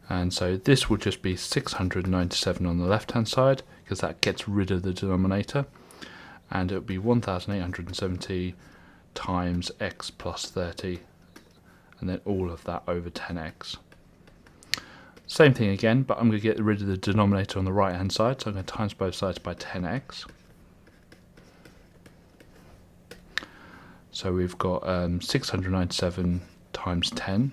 And so this will just be 697 on the left hand side because that gets rid of the denominator. And it would be 1870 times x plus 30, and then all of that over 10x. Same thing again, but I'm going to get rid of the denominator on the right hand side, so I'm going to times both sides by 10x. So we've got 697 times 10,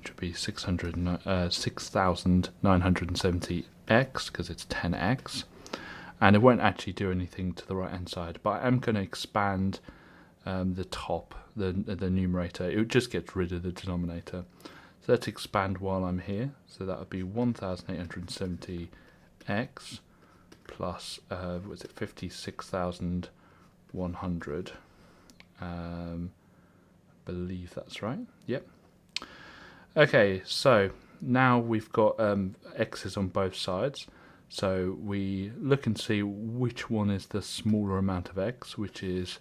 which would be 6,970x, because it's 10x. And it won't actually do anything to the right hand side, but I am going to expand the top, the numerator. It just gets rid of the denominator. So let's expand while I'm here. So that would be 1870x plus, what is it, 56,100. I believe that's right. Yep. Okay, so now we've got x's on both sides. So we look and see which one is the smaller amount of x, which is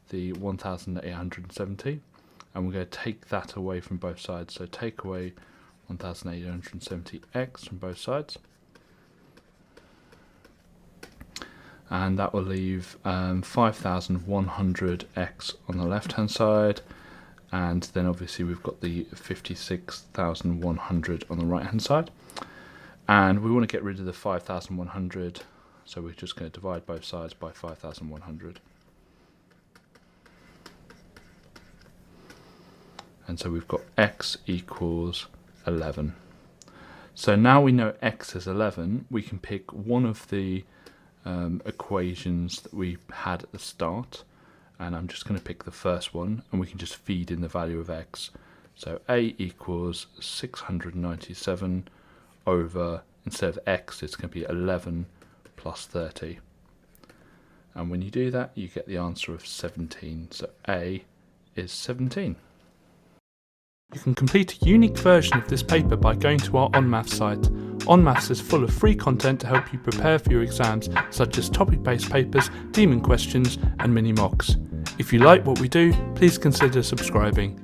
the 1870, and we're going to take that away from both sides. So take away 1870x from both sides, and that will leave 5100x on the left hand side, and then obviously we've got the 56,100 on the right hand side. And we want to get rid of the 5,100, so we're just going to divide both sides by 5,100. And so we've got x equals 11. So now we know x is 11, we can pick one of the equations that we had at the start, and I'm just going to pick the first one, and we can just feed in the value of x. So A equals 697 over, instead of x, it's going to be 11 plus 30. And when you do that, you get the answer of 17. So A is 17. You can complete a unique version of this paper by going to our OnMaths site. OnMaths is full of free content to help you prepare for your exams, such as topic-based papers, demon questions, and mini mocks. If you like what we do, please consider subscribing.